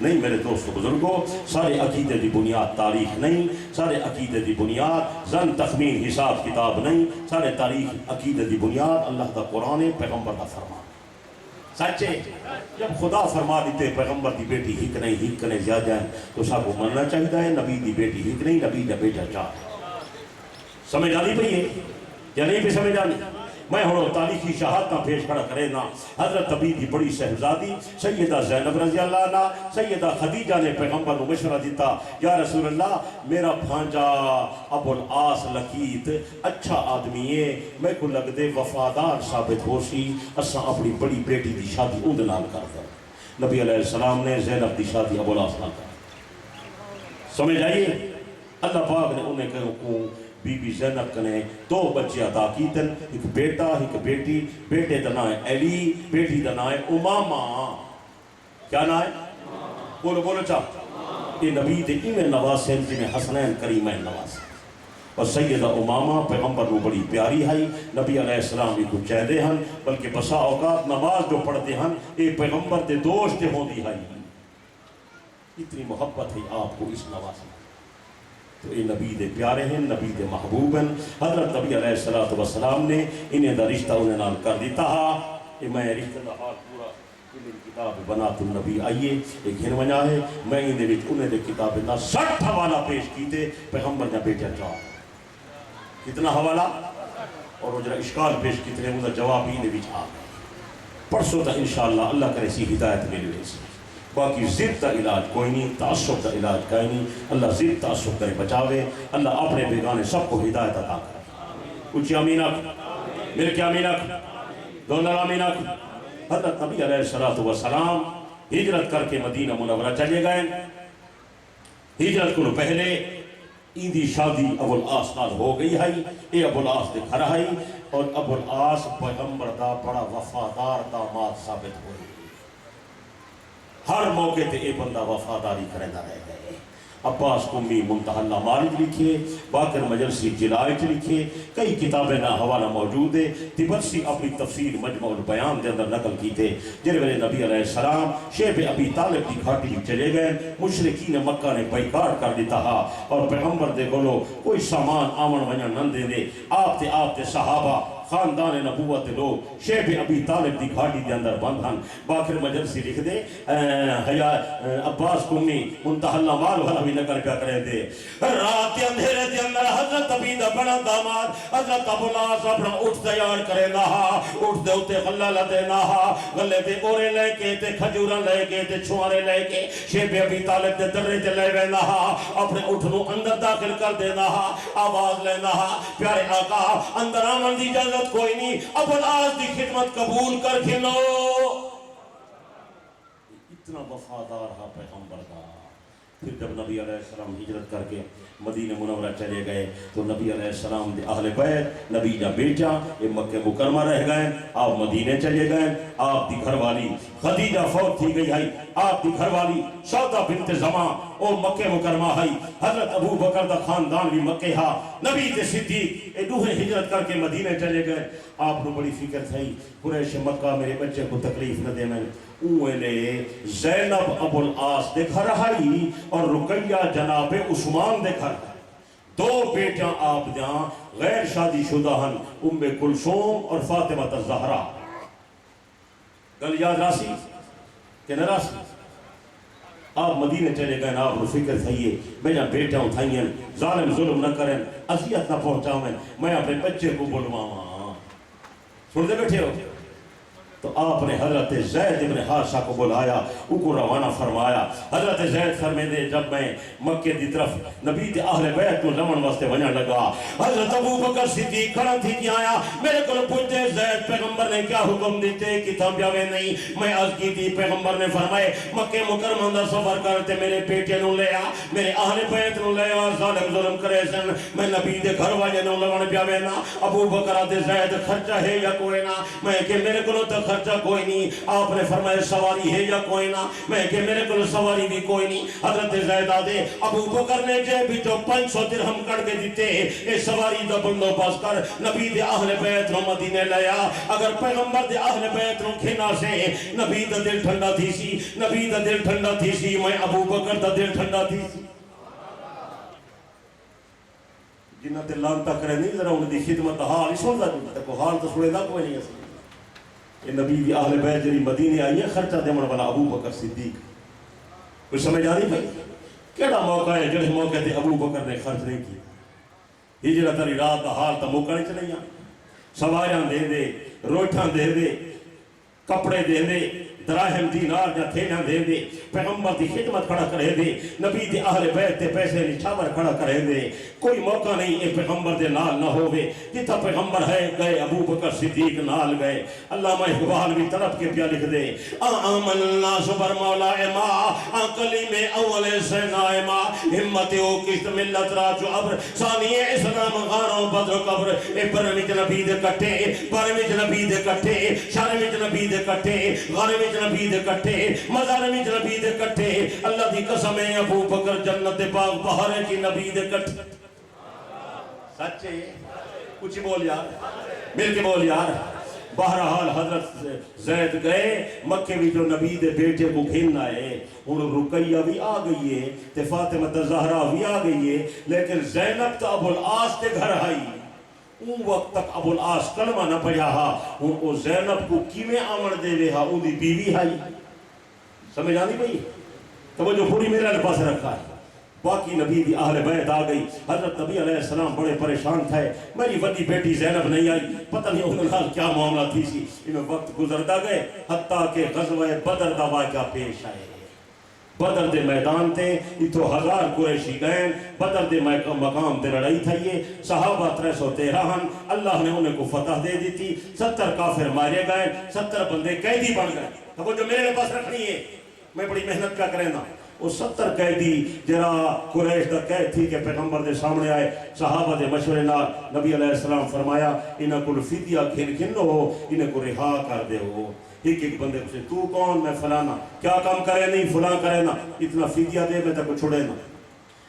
نہیں میرے دوست بزرگوں، سارے عقیدے دی بنیاد تاریخ نہیں، سارے عقیدے دی بنیاد زن تخمین حساب کتاب نہیں، سارے تاریخ عقیدے دی بنیاد اللہ دا قرآن پیغمبر دا فرمان سچے۔ جب خدا فرما دیتے پیغمبر دی بیٹی ہک نہیں زیادہ ہے تو سب کو مننا چاہیے ہے، نبی دی بیٹی ہک نہیں، نبی دا بیٹا چار۔ سمجھ آنی پئی ہے یا نہیں پہ سمجھ آنی؟ میں ہوں تاریخی شہادتاں پیش کھڑا کرے نا۔ حضرت ابی دی بڑی صاحبزادی سیدہ زینب رضی اللہ عنہ، سیدہ خدیجہ نے پیغمبر کو مشورہ دیتا، یا رسول اللہ میرا بھانجا ابو العاص لقیت اچھا آدمی ہے، میں کو لگ دے وفادار ثابت ہو سی، اساں اپنی بڑی بیٹی دی شادی اون نال کر دیں۔ نبی علیہ السلام نے زینب دی شادی ابو العاص نال کر۔ سمجھ آئیے؟ اللہ پاک نے انہیں کہوں بی بی زینب کنے دو بچے عطا کیتن، ایک بیٹا ایک بیٹی، بیٹے دا نام ہے علی، بیٹی دا نام ہے امامہ۔ کیا نام ہے؟ بولو چاہ۔ یہ نبی دے ایمیں نواز ہیں جنہیں حسنین کریمین نواز ہیں، اور سیدہ امامہ پیغمبر کو بڑی پیاری ہے، نبی علیہ السلام بھی کچھ چاہدے ہیں، بلکہ بسا اوقات نماز جو پڑھتے ہیں یہ پیغمبر دے دوست ہوں دی ہے۔ اتنی محبت ہے آپ کو اس نواز میں، تو یہ نبی دے پیارے ہیں، نبی دے محبوب ہیں۔ حضرت نبی علیہ السلام نے انہیں دا رشتہ انہیں نال کر دیتا ہے۔ یہ میں رشتہ دا حال پورا کتاب بنات النبی آئیے ایک ہنوانیا ہے، میں انہیں دے کتاب نا 60 حوالہ پیش کیتے پیغمبر نے بیٹا چاہ۔ کتنا حوالہ؟ اور وہ جرا اشکال پیش کیتے ہیں، وہ جواب انہیں بھی آ گئے۔ پرسوں تا انشاءاللہ اللہ کرے سی ہدایت ملے سی۔ باقی ضد کا علاج کوئی نہیں، تعصب کا علاج کوئی نہیں۔ اللہ ضد تعصب کرے بچاوے، اللہ اپنے بیگانے سب کو ہدایت عطا کرے۔ اچھی آمین آکھ، مل کے آمین آکھ، دونر آمین آکھ۔ حضرت نبی علیہ السلام ہجرت کر کے مدینہ منورہ چلے گئے۔ ہجرت کو پہلے ایندی شادی ابو العاص نال ہو گئی ہے، یہ ابو العاص دے گھر ہے، اور ابو العاص پیغمبر دا بڑا وفادار داماد ثابت ہوئی۔ ہر موقع تے اے بندہ وفاداری کرنا رہ گئے۔ عباس قمی منتحلہ مارج لکھے، باقر مجلسی جلائج لکھے، کئی کتابیں نہ حوالہ موجود ہے۔ تبرسی اپنی تفسیر مجمع البیان دے اندر نقل کی تھے، جنہوں نے نبی علیہ السلام شیب ابی طالب کی گھاٹی چلے گئے، مشرکین مکہ نے بیکار کر دیتا ہا، اور پیغمبر دے گولو کوئی سامان آمن ونیا نہ دے دے۔ آپ تے صحابہ خاندان نبوت لوگ شیب ابی طالب دی گھاٹی دے اندر بند ہن۔ باقر مجلسی لکھ دے، عباس قمی منتحلہ مار والا بھی نقل پیا کریں دے، رات اندھیرے دے اندر حضرت ابی دا بڑا داماد حضرت ابو العاص اپنا اٹھ تیار کرے نہ، اٹھ دے اتے غلہ لدے نہ، غلے دے اورے لے کے تے کھجورہ لے کے تے چھوارے لے کے شیب ابی طالب دے درے تے لے نہ، اپنے اٹھ نو اندر داخل کر دے نہ، آواز لے نہ، پیارے آقا اندر آمن دی اجازت کوئی نہیں، ابو العاص دی خدمت قبول کر کے لو۔ اتنا وفادار ہے پیغمبر کا۔ پھر جب نبی علیہ السلام ہجرت کر کے مدینہ منورہ چلے گئے تو نبی علیہ السلام دے اہل بیت، نبی جا بیٹا یہ مکہ مکرمہ رہ گئے، آپ مدینہ چلے گئے۔ آپ دی گھر والی خدیجہ فوت تھی گئی ہے، آپ دی گھر والی سودہ بنت زماں او مکہ مکرمہ ہے، حضرت ابو بکر دا خاندان بھی مکہ ہا، نبی تے صدیق اے دوہے ہجرت کر کے مدینہ چلے گئے۔ آپ نے بڑی فکر تھی قریش مکہ میرے بچے کو تکلیف نہ دے، میں اوہلے زینب ابو العاص دے گھر آئی اور رقیہ جناب عثمان دے گھر، دو بیٹیاں آپ دیاں غیر شادی شدہ ہن، ام کلثوم اور فاطمہ الزہرا۔ گل یاد راسی کہ نہ راسی؟ آپ مدینہ چلے گئے، آپ نے فکر تھئیے میرا بیٹا اٹھائیں، ظالم ظلم نہ کریں، اذیت نہ پہنچاؤں، میں اپنے بچے کو بلواؤں۔ سن دے بیٹھے ہو؟ تو آپ نے حضرت زید ابن حارثہ کو بلایا، ان کو روانہ فرمایا۔ حضرت زید فرمیندے جب میں مکہ دی طرف نبی دے اہل بیت کو لمن واسطے ونیا لگا، حضرت ابو بکر صدیق کھڑا تھی کہ آیا میرے کو پوچھتے زید پیغمبر نے کیا حکم دیتے کتاب جاوے نہیں؟ میں عرض کی تھی، پیغمبر نے فرمائے مکہ مکرمہ دا سفر کرتے میرے بیٹے نو لے آ، میرے اہل بیت نو لے آ، ظالم ظلم کرے سن، میں نبی دے گھر والے نو لمن پیاوے نا۔ ابو بکر تے زید خرچہ ہے یا کوئی نہ، میں کہ میرے کو خرچہ کوئی نہیں. آپ نے فرمایا سواری ہے یا کوئی نہ؟ میں کہ میرے کو سواری بھی کوئی نہیں. حضرت زید آدھے ابو بکر نے جے بھی جو 500 درہم کڑ کے دیتے اے سواری دا بندوبست کر. نبی دے اہل بیت نو مدینے لیا. اگر پیغمبر دے اہل بیت نو کھنا سے نبی دا دل ٹھنڈا تھی سی, نبی دا دل ٹھنڈا تھی سی, میں ابو بکر دا دل ٹھنڈا تھی سی. جنہ تے لانتا کرے نہیں ذرا انہیں دی خدمت حال ہی سن دا جنہ کو حال تو سنے دا کوئی نہیں ہے. یہ نبی دی اہل بیت جنہی مدینے آئی ہے خرچہ دے من والا ابو بکر صدیق. کچھ سمجھ آ نہیں بھائی کیڑا موقع ہے جڑے موقع تے ابو بکر نے خرچ نہیں کی. ہجرت تری رات دا حال تا موقع نہیں چلیں سواریاں دے دے, روٹھاں دے دے, کپڑے دے دے, دراہم دینار یا تھیلیاں دے دے, پیغمبر دی خدمت کھڑا کرے دے, نبی دی اہل بیت تے پیسے نچھاور کھڑا کرے دے. کوئی موقع نہیں اے پیغمبر دے نال نہ ہوئے. جتا پیغمبر ہے گئے ابو بکر صدیق نال گئے. علامہ اقبال بھی طرف کے پیا لکھ دے آمن الناس بر مولا ما کلیم اول سے نائما ہمت او کشت ملت راجو عبر ثانی اسلام غاروں بدر قبر. اے برمج نبی دے کٹے, برمج نبی دے کٹے, شرمج نبی دے کٹے, غرمج نبی دے کٹے, مزارمج نبی دے کٹے. اللہ دی قسم ہے ابو بکر جنت باغ بہارے کی نبی دے کٹے. سچے کچھ بول یار, مل کے بول یار. بہرحال حضرت زید گئے مکے بھی جو نبی دے بیٹے کو گھن آئے. اور رقیہ بھی آ گئی ہے تے فاطمہ زہرا بھی آ گئی ہے, لیکن زینب تو ابو العاص تے گھر آئی. اون وقت تک ابو العاص کلمہ نہ پڑھا ہا. او زینب کو کیویں آمن دے وے ہا, اون دی بیوی آئی. سمجھ آنی بھئی توجہ پوری میرے پاس رکھا ہے. باقی نبی دی اہل بیت آ گئی. حضرت نبی علیہ السلام بڑے پریشان تھے. میری وڈی بیٹی زینب نہیں آئی, پتہ نہیں انہوں نے کیا معاملہ تھی سی. انہیں وقت گزرتا گئے حتیٰ کہ غزوہ بدر دا واقعہ پیش آئے. بدر دے میدان تے اتھو 1000 قریشی گئے. بدر دے مقام تے لڑائی تھائیے. صحابہ 313 ہن. اللہ نے انہیں کو فتح دے دی تھی. 70 کافر مارے گئے, 70 بندے قیدی بن گئے. تو وہ جو میرے پاس رکھنی ہے میں بڑی محنت کا کریں نا. وہ 70 قیدی جرا قریش دا قید تھی کہ پیغمبر دے سامنے آئے. صحابہ دے مشورے نال نبی علیہ السلام فرمایا انہاں کو فدیہ گھن ہو, انہیں کو رہا کر دے ہو. ایک ایک بندے سے تو کون, میں فلانا, کیا کام کرے نہیں فلاں کرے نا, اتنا فدیہ دے میں تک چھوڑے نا.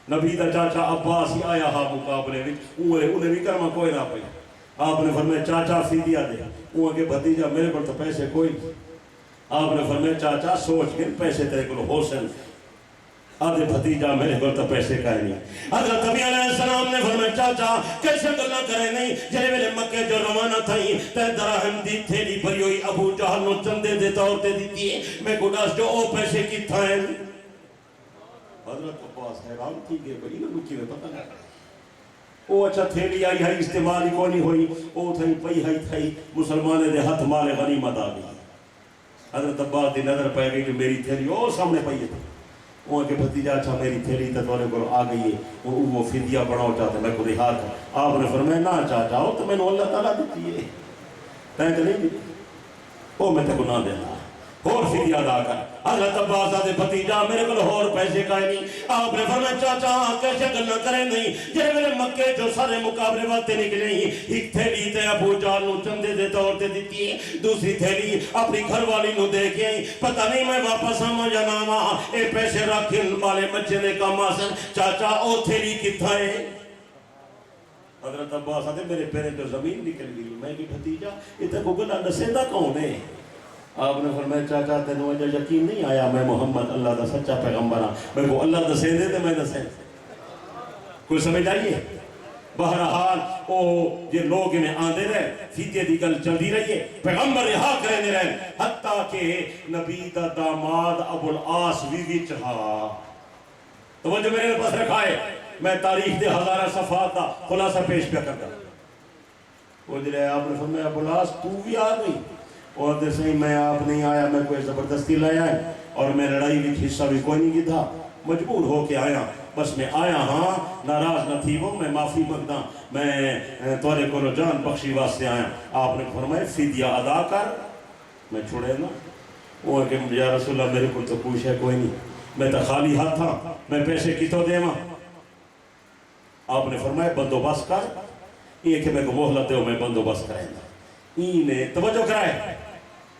نبی دا چاچا عباس ہی آیا ہا مقابلے میں, انہیں بھی کرما کوئی نہ پئی. آپ نے فرمایا چاچا فدیہ دے. وہ کہ بھتیجا میرے پر تو پیسے کوئی نہیں. آپ نے فرمایا چاچا سوچ کے پیسے تیرے کو حسن. آدھے بھتیجا میرے کو تو پیسے کہیں نہیں. حضرت نبی علیہ السلام نے فرمایا چاچا کیسے گلہ کرے نہیں, جنہیں میرے مکہ جو روانہ تھائیں تے دراہم دی تھیلی بھری ہوئی ابو جہل نو چندے دے طور تے دیتی ہے. میں گڈاس جو او پیسے کی تھائیں. حضرت عباس حیران تھی کہ بڑی نہ لکی میں پتہ نہیں. او اچھا تھیلی آئی ہے استعمال ہی کونی ہوئی, او تھائی پئی ہے تھائی مسلمانے دے ہاتھ مال غنیمت آ گئی. حضرت عباس دی نظر پہ گئی کہ میری تھیلی او سامنے پئی ہے. وہ کہ بھتیجا اچھا میری تھیلی تتوانے کو آ گئی ہے, وہ فدیہ بڑھاؤ چاہتے میں کو رہا تھا. آپ نے فرمایا نہ چاہتا ہو تو میں نے اللہ تعالیٰ دیتی ہے, تین تو نہیں دیتی, وہ میں تے کو نہ دینا اور فدیہ ادا کر. حضرت عباس آدھے بھتیجا میرے کو اور پیسے کائے نہیں. آپ نے فرمایا چاچا کیسے گلنا کریں نہیں, جنہیں میرے مکے جو سارے مقابلے باتے نکلے ہی. ایک تھیلی تے ابو جہل نو چندے دے طور تے دیتی ہے, دوسری تھیلی اپنی گھر والی نو دے کے آئی. پتہ نہیں میں واپس آما یا نہ آما, اے پیسے رکھن والے بچے نے کام آسن. چاچا او تھیلی کتھا ہے؟ حضرت عباس آدھے میرے پیرے جو زمین نکل گئی. میں کہ بھتیجا یہ تے کو گلہ نسیدہ کون ہے؟ آپ نے فرمایا چاچا تینوں وجہ یقین نہیں آیا میں محمد اللہ دا سچا پیغمبر ہاں. میں کو اللہ دسے دے تے میں دسے. کوئی سمجھ آئیے؟ بہرحال او یہ لوگ انہیں آندے رہے, فدیے دی گل چلدی رہی ہے, پیغمبر رہا کرنے رہے. حتیٰ کہ نبی دا داماد ابو العاص بھی چہا. توجہ میرے پاس رکھا ہے. میں تاریخ دے 1000 صفحات دا خلاصہ پیش پہ کرتا. وہ جلے آپ نے فرمایا ابو العاص تو بھی آ گئی. اور دے صحیح میں آپ نہیں آیا, میں کوئی زبردستی لایا ہے اور میں لڑائی بھی حصہ بھی کوئی نہیں کی تھا, مجبور ہو کے آیا. بس میں آیا ہاں, ناراض نہ تھی وہ, میں معافی مانگتا, میں تورے کو جان بخشی واسطے آیا. آپ نے فرمایا فدیہ ادا کر, میں چھوڑے نا. وہ کہ یا رسول اللہ میرے کو تو کچھ ہے کوئی نہیں, میں تو خالی ہاتھ تھا, میں پیسے کی تو دے ماں. آپ نے فرمایا بندوبست کر, یہ کہ میں کو مہلت دے میں بندوبست کریں گا. توجہ کرائے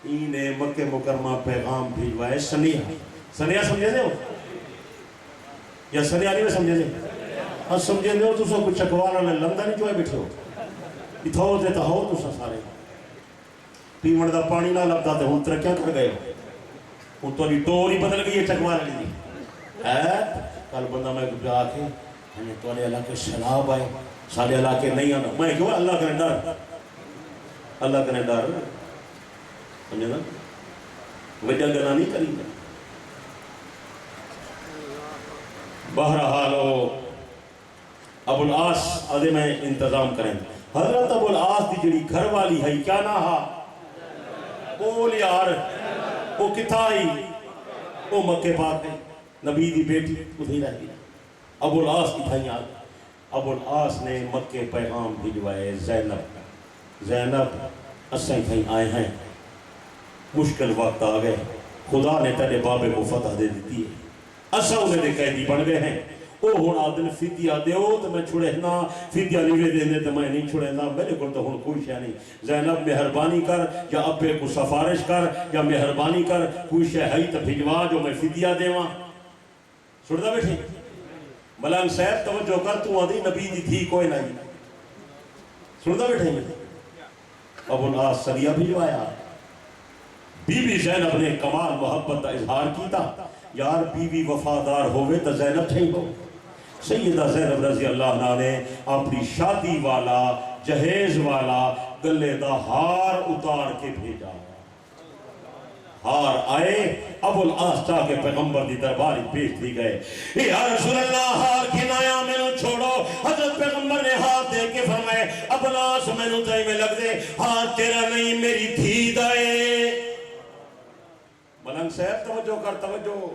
انہیں مکہ مکرمہ پیغام بھیجوائے سنیہ سنیہ سمجھے دے ہو یا سنیہ نہیں میں سمجھے دے ہاں سمجھے دے ہو تو سو کچھ چکوانا نے لندن جو ہے بیٹھے ہو اتھاؤ دیتا ہو تو سا سارے پیمڑ دا پانی نہ لگتا تھے ہوں ترکیاں کر گئے ہوں تو نہیں ٹوری بدل گئی ہے چکوانا لی کل بندہ میں کچھ آکے ہمیں تو علیہ اللہ کے شلاب آئے سارے اللہ کے نہیں آنا میں کیوں اللہ کا ڈر اللہ کا ڈر سمجھے نا وجہ گنا نہیں کری گا بہرحال ابو العاص آدھے میں انتظام کریں حضرت ابو العاص دی جڑی گھر والی ہے کیا نہ ہا بول یار وہ کتھا ہی وہ مکہ پاک ہے نبی دی بیٹی ادھے رہ گیا ابو العاص کی تھائیں آگے ابو العاص نے مکہ پیغام بھیجوائے زینب اسیں تھائیں آئے ہیں مشکل وقت آ گئے خدا نے تیرے بابے کو فتح دے دیتی ہے اساں انہیں دے قیدی بن گئے ہیں او ہون آدن فدیہ دے ہو تو میں چھوڑے نا فدیہ لیوے دے دے تو میں نہیں چھوڑے نا میرے کو تو ہون کوئی شے نہیں زینب مہربانی کر یا ابے کو سفارش کر یا مہربانی کر کوئی شے ہے تو بھجوا جو میں فدیہ دے وہاں سڑتا بیٹھے ملان صاحب توجہ کر تو آدھی نبی دی تھی کوئی نہیں سڑتا بیٹھے ابو العاص سریہ بھجوایا بی بی زینب نے کمال محبت کا اظہار کیتا یار بی بی وفادار ہوئے تو زینب تھیں ہو سیدہ زینب رضی اللہ عنہ نے اپنی شادی والا جہیز والا گلے دا ہار اتار کے بھیجا ہار آئے ابو العاص چاہ کے پیغمبر دی درباری پیش دی گئے یا رسول اللہ ہار گھنایا میں نو چھوڑو حضرت پیغمبر نے ہار دے کے فرمائے ابو العاص میں نو دائی میں لگ دے ہار تیرا نہیں میری دھی دائے ملنگ صاحب توجہ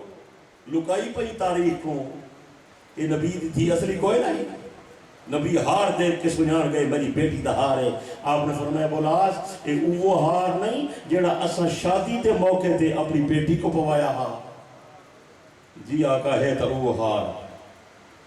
لکائی پئی تاریخ کو یہ نبی تھی اصلی کوئی نہیں نبی ہار دیکھ کے سنیان گئے میری بیٹی دا ہار ہے آپ نے فرمایا ابو العاص ایک وہ ہار نہیں جیڑا اساں شادی تے موقع تے اپنی بیٹی کو پوایا ہار جی آقا ہے تو وہ ہار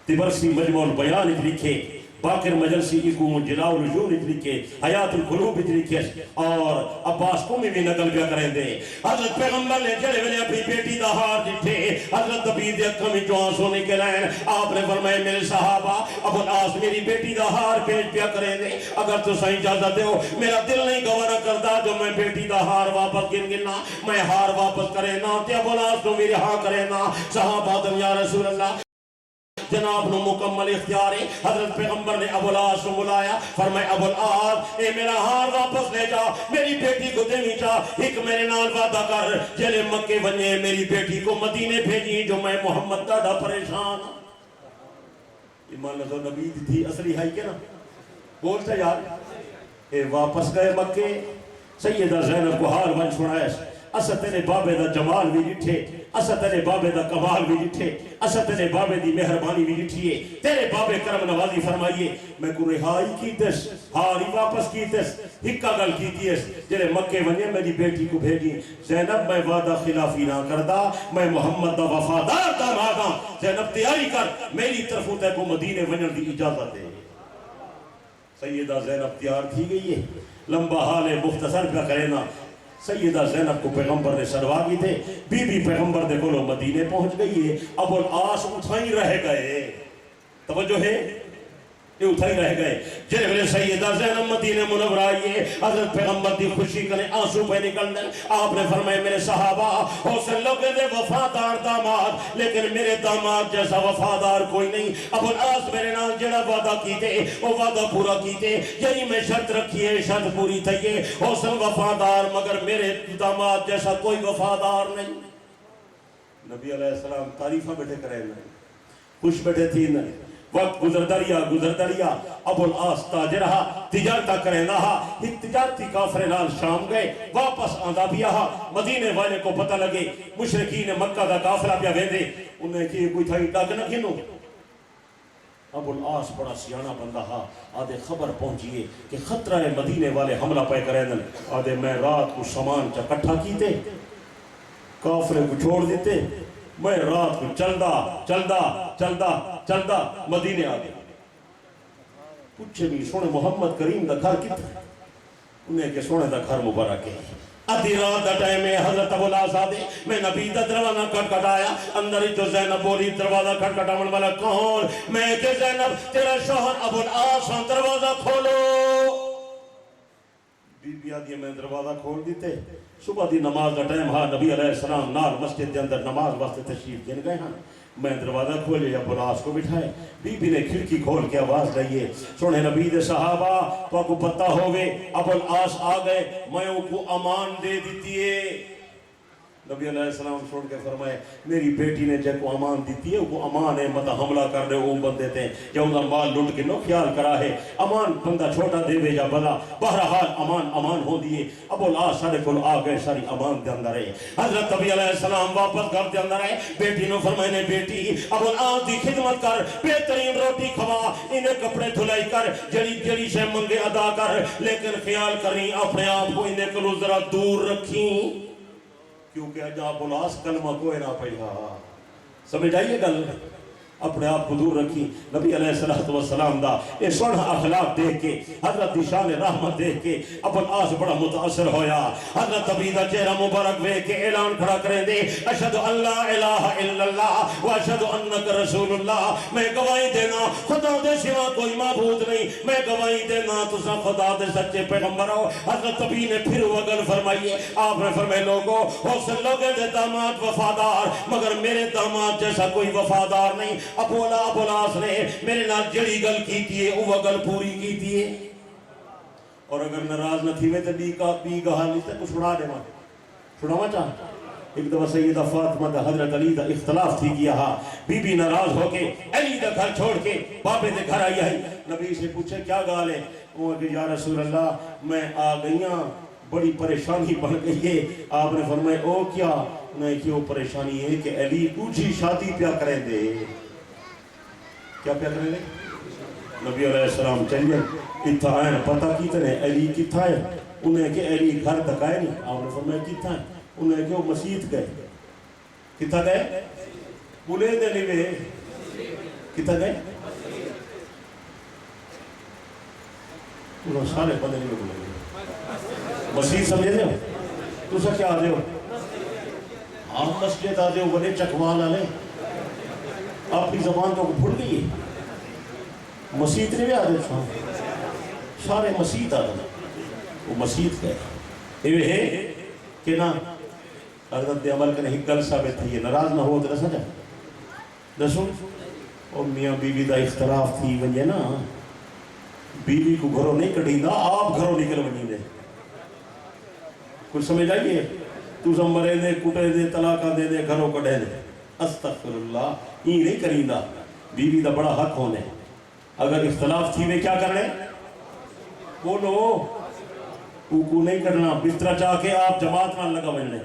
تبرسی مجموع البیان لکھے باقر مجلسی اکون جلاؤ رجون لکھے حیات القلوب لکھے اور عباس کو بھی نقل کیا کریں دے حضرت پیغمبر نے جڑے میں نے اپنی بیٹی دا ہار جٹھے حضرت نبی دے اکھا میں جو آنسوں نکلائیں آپ نے فرمائے میرے صحابہ ابو العاص میری بیٹی دا ہار پیش پیا کریں دے اگر تو صحیح اجازت دے ہو میرا دل نہیں گوارا کرتا جو میں بیٹی دا ہار واپس گننا میں ہار واپس کرے نا تے ابو العاص تو میرے ہاں کرے نا صحابہ دم یا رسول اللہ جناب نو مکمل اختیار ہے حضرت پیغمبر نے ابو العاص کو بلایا فرمائے ابو العاص اے میرا ہار واپس لے جا میری بیٹی کو دے چا ایک میرے نال وعدہ کر جلے مکے بنے میری بیٹی کو مدینے بھیجی جو میں محمد ڈاڈا پریشان ایمان لذو نبی تھی اصلی ہے کیا نا بولتا یار اے واپس گئے مکے سیدہ زینب کو ہار بن چھوڑا ہے اسا تیرے بابے دا جمال بھی جٹھے اسا تیرے بابے دا کمال بھی جٹھے اسا تیرے بابے دی مہربانی بھی جٹھیے تیرے بابے کرم نوازی فرمائیے میں کو رہائی کیتس ہاری واپس کیتس ہکا گل کیتیس جلے مکے ونیا میری بیٹی کو بھیجی زینب میں وعدہ خلافی نہ کردہ میں محمد دا وفادار دا مادا زینب تیاری کر میری طرفوں تے کو مدینے ونیا دی اجازت دے سیدہ زینب تیار تھی گئی ہے لمبا حال مختصر پہ کرینا سیدہ زینب کو پیغمبر نے سروا کی تھے بی بی پیغمبر دے کولو مدینے پہنچ گئی ہے ابو العاص اٹھائی رہ گئے توجہ ہے یہ اٹھائی رہ گئے جنہوں سیدہ زینب مدینہ منورہ آئیے حضرت پیغمبر دی خوشی کریں آنسو پہ نکل دیں آپ نے فرمائے میرے صحابہ حسن لوگے دے وفادار داماد لیکن میرے داماد جیسا وفادار کوئی نہیں ابو العاص میرے نام جڑا وعدہ کیتے وہ وعدہ پورا کیتے یہی میں شرط رکھیے شرط پوری تھئیے حسن وفادار مگر میرے داماد جیسا کوئی وفادار نہیں نبی علیہ السلام تعریفہ بیٹھے کریں خوش بیٹھے تھی نہیں وقت گزر دریا ابو العاص تاجر رہا تجارتہ کرے نہ ایک تجارتی کافر نال شام گئے واپس آندہ بھی آہا مدینے والے کو پتہ لگے مشرکین مکہ دا کافرہ پیا ویندے انہیں کہ کوئی تھائی ڈاک نہ گھنو ابو العاص بڑا سیانہ بندہ ہا آدھے خبر پہنچیے کہ خطرہ مدینے والے حملہ پہ کرے دن آدھے میں رات کو سامان چا کٹھا کیتے کافرے کو چھوڑ دیتے میں رات کو چلدا مدینے آگے پوچھے بھی سونے محمد کریم دا گھر کتا انہیں کہ سونے دا گھر مبارک ہے ادھی رات دا ٹائم ہے حضرت ابو العاص آدے میں نبی دا دروازہ کھٹکھٹایا اندر ہی جو زینب بولی دروازہ کھٹکھٹاون والا کون میں کہ زینب تیرا شوہر ابو العاص دروازہ کھولو بی بی آدھی میں دروازہ کھول دیتے صبح دی نماز دا ٹائم ہاں نبی علیہ السلام نال مسجد دے اندر نماز واسطے تشریف دین گئے ہاں میں دروازہ کھولے ابو العاص کو بٹھائے بی بی نے کھڑکی کھول کے آواز لئیے سونے نبی دے صحابہ تو کو پتہ ہوگے ابو العاص آ گئے میں ان کو امان دے دیتی ہے نبی علیہ السلام چھوڑ کے فرمائے میری بیٹی نے جے کو امان دیتی ہے وہ امان ہے مطا حملہ کر رہے وہ بندے تھے یا انہا مال لٹ کے نو خیال کرا ہے امان بندہ چھوٹا دے بے جا بلا بہرحال امان ہو دیئے ابو العاص سارے کل آگئے ساری امان دے اندر ہے حضرت نبی علیہ السلام واپس گھر دے اندر ہے بیٹی نو فرمائے بیٹی ابو العاص دی خدمت کر بہترین روٹی کھوا انہیں کپڑے دھلائی کر جڑی شے منگے ادا کر لیکن خیال کریں اپنے آپ کو انہیں کلو ذرا دور رکھیں کیونکہ اجا ابو العاص کلمہ کوئی نہ پڑھا سمجھ آئیے گل اپنے آپ کو دور رکھی نبی علیہ السلام دا یہ سونا اخلاق دیکھ کے حضرت شان رحمت دیکھ کے ابو العاص بڑا متاثر ہویا حضرت نبی دا چہرہ مبارک وے کے اعلان کھڑا کریں دے اشہد ان لا الہ الا اللہ و اشہد انک رسول اللہ میں گواہی دینا خدا دے سوا کوئی معبود نہیں میں گواہی دینا تسا خدا دے سچے پیغمبر ہو حضرت نبی نے پھر وگل فرمائیے آپ نے فرمائے لوگوں ہو سے لوگے دے داماد وفادار مگر میرے داماد جیسا کوئی وفادار نہیں ابو العاص نے میرے نال جڑی گل کی تھی وہ گل پوری کی تھی اور اگر ناراض نہ تھی میں تو بی گاہ نہیں تھا کچھ چھڑا دے ماں چھڑا ماں چاہتا ایک دفعہ سیدہ فاطمہ دا حضرت علی دا اختلاف تھی کیا ہاں بی بی ناراض ہو کے علی دا گھر چھوڑ کے بابے دے گھر آئی ہے نبی سے پوچھے کیا گال ہے وہ کہ یا رسول اللہ میں آ گئیاں بڑی پریشانی بڑھ گئی ہے آپ نے فرمائے او کیا نہیں کہ وہ پریشانی ہے کہ علی دوسری شادی پیا کریں دے کیا پیا کریں دے نبی علیہ السلام چلیے اتھائیں پتہ کیتے ہیں علی کتھا ہے انہیں کہ علی گھر تک آئے نہیں آپ نے فرمایا کتھا ہے انہیں کہ وہ مسجد گئے کتھا گئے بولے دے لیوے کتھا گئے انہوں سارے پتہ نہیں بولے مسجد سمجھے دے ہو تو سا کیا آدھے ہو آپ مسجد آدھے ہو بڑے چکوال آلے اپنی زبان تو بھول گئی ہے مسجد نہیں بھی آدھے چھوڑ سارے مسجد آدھے وہ مسجد گئے یہ ہے کہ نا حضرت عمل کرنے ہی گل ثابت تھی ناراض نہ ہو تو نہ سجا دسو اور میاں بیوی دا اختلاف تھی ونجے نا بیوی کو گھروں نہیں کٹیں دا آپ گھروں نکل ونجیں دے کچھ سمجھ آئیے تو زمرے دے کٹے دے طلاقہ دے دے گھروں کٹے دے استغفراللہ یہ نہیں کریں دا بیوی دا بڑا حق ہونے اگر اختلاف تھی میں کیا کرنے بولو کو نہیں کرنا بسترہ چاہ کے آپ جماعت نہ لگا بجنے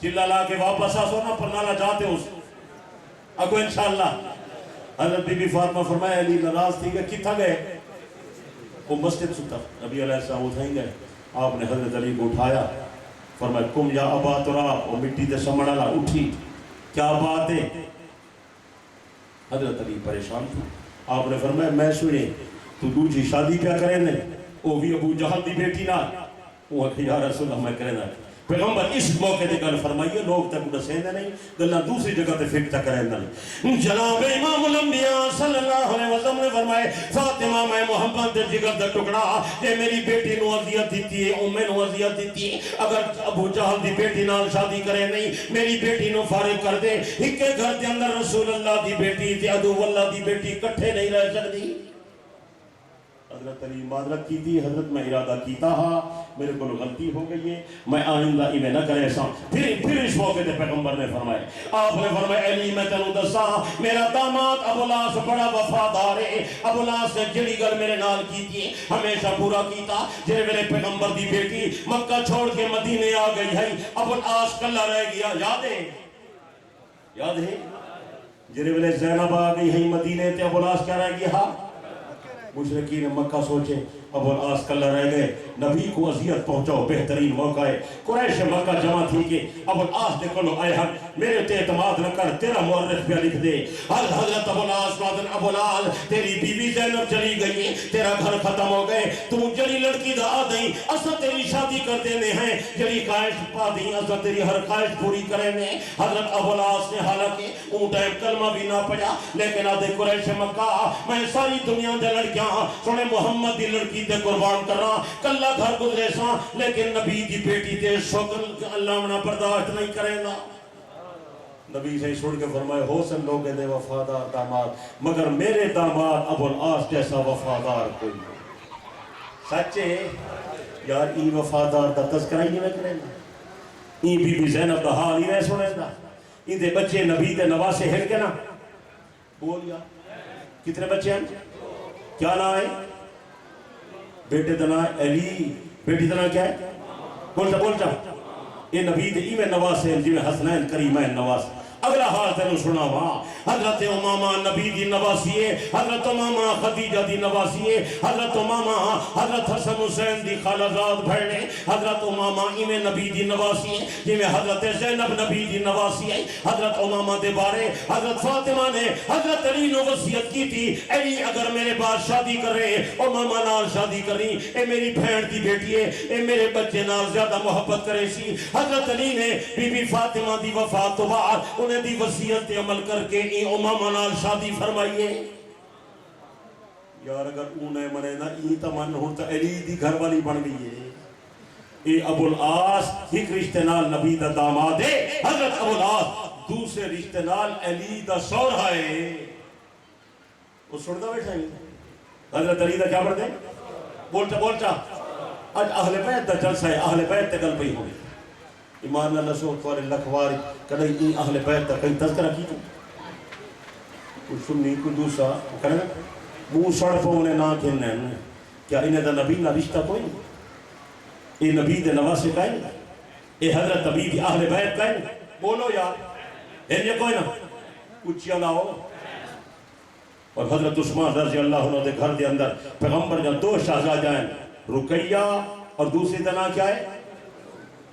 چلا لا کے واپس آسو نا پر نالا جاتے اس اگو انشاءاللہ حضرت بی بی فاطمہ فرمایا علی ناراض تھی کہ کتھا گئے وہ مسجد ستا نبی علیہ السلام اٹھائیں گئے آپ نے حضرت علی کو اٹھایا فرمایا کم یا ابا ترا وہ مٹی تے سمڑا لا اٹھی کیا بات ہے حضرت علی پریشان تھا آپ نے فرمایا میں سنے تو دوجی شادی کیا کریں نے وہ بھی ابو جہل دی بیٹی نہ وہ کہ یا رسول اللہ میں کریں نا پیغمبر اس موقع دے گل فرمائیے لوگ تک دسیندے نہیں گلاں دوسری جگہ تے فکر کریں نہیں جناب امام الانبیاء صلی اللہ علیہ وسلم نے فرمائے فاطمہ میں محمد دے جگر دا ٹکڑا اے میری بیٹی نو اذیت دیتی ہے امے نو اذیت دیتی ہے اگر ابو جہل دی بیٹی نال شادی کرے نہیں میری بیٹی نو فارغ کر دے ایک گھر دے اندر رسول اللہ دی بیٹی تے عدو اللہ دی بیٹی کٹھے نہیں رہ سکتی حضرت علی معذرت کی تھی حضرت میں ارادہ کیتا ہاں میرے کو غلطی ہو گئی ہے میں آئندہ ایویں نہ کرے ایسا پھر اس موقع تے پیغمبر نے فرمائے آپ نے فرمایا علی میں تینوں دساں میرا داماد ابو العاص بڑا وفادار ہے ابو العاص نے جڑی گل میرے نال کی تھی ہمیشہ پورا کیتا جے میرے پیغمبر دی بیٹی مکہ چھوڑ کے مدینے آ گئی ہے ابو العاص کلا رہ گیا یاد ہے جے میرے زینب آ گئی ہے مدینے تے ابو العاص کیا رہ گیا مشرقین مکہ سوچے ابو العاص کلہ رہ گئے، نبی کو اذیت پہنچاؤ، بہترین موقع ہے۔ قریش مکہ جمع تھی کہ ابو العاص نے کہو اے حق میرے تے اعتماد نہ کر، تیرا مورخ پہ لکھ دے۔ حضرت ابو العاص مادن ابو العاص تیری بیوی زینب چلی گئی، تیرا گھر ختم ہو گئے، تو جڑی لڑکی دا آ دیں اصلا تیری شادی کر دینے ہیں، جڑی خواہش پا دیں اصلا تیری ہر خواہش پوری کرنے۔ حضرت ابو العاص نے حالانکہ اون ٹائم کلمہ بھی نہ پڑھا، لیکن آدھے قریش مکہ میں ساری دنیا دے لڑکیاں سنے محمد دی لڑکی تے قربان کر رہا، کلہ گھر گزرے ساں، لیکن نبی دی بیٹی تے شکل اللہ منہ برداشت نہیں کرے گا۔ نبی سے چھوڑ کے فرمائے ہو سن لوگ دے وفادار داماد، مگر میرے داماد ابو العاص جیسا وفادار کوئی نہیں۔ سچے یار ای وفادار دا تذکرہ ہی نہیں کرے گا، ای بی بی زینب دا حال ہی نہیں سنے گا، ای دے بچے نبی دے نواسے ہل کے نا بول یا کتنے بچے ہیں؟ کیا نام ہے؟ بیٹے دا نام علی، بیٹی دا نام کیا ہے؟ بولتا یہ نبی دے ایویں نواسے ہیں جویں حسنین کریمین نواسے۔ اگلا حال تینوں سنا وا، حضرت امامہ نبی دی نواسی ہے، حضرت امامہ خدیجہ دی نواسی ہے، حضرت امامہ حضرت حسن حسین دی خالزاد بھیڑے، حضرت امامہ ایویں نبی دی نواسی ہے جویں حضرت زینب نبی دی نواسی ہے۔ حضرت امامہ دے بارے حضرت فاطمہ نے حضرت علی نو وصیت کی تھی، علی اگر میرے بعد شادی کرے امامہ نال شادی کریں، اے میری بہن دی بیٹی ہے، اے میرے بچے نال زیادہ محبت کرے سی۔ حضرت علی نے بی بی فاطمہ دی وفات تو بعد انہیں دی وصیت عمل کر کے ای امامہ نال شادی فرمائیے۔ یار اگر انہیں منے نا ای تمن ہوتا علی دی گھر والی بن گئی ہے۔ اے ابو العاص ایک رشتے نال نبی دا داماد ہے، حضرت ابو العاص دوسرے رشتے نال علی دا شوہر ہے۔ وہ سنتا بیٹھا ہے حضرت علی دا کیا پڑھتے بولتا آج اہل بیت دا جلسہ ہے، اہل بیت تے گل پئی ہوئی ایمان اللہ سو توارے لکھواری کدھائی ای اہل بیت تا کئی تذکرہ کی تو کوئی سنی کوئی دوسرا کرنے منہ سڑ پہ انہیں نہ کہنے ہیں کیا انہیں دا نبی نہ رشتہ کوئی نہیں، اے نبی دے نواسے کہیں اے حضرت نبی دی اہل بیت کہیں بولو یار یہ کوئی نہ اچھیا نہ ہو۔ اور حضرت عثمان رضی اللہ عنہ دے گھر دے اندر پیغمبر جہاں دو شہزادیاں ہیں، رقیہ اور دوسری دنا کیا ہے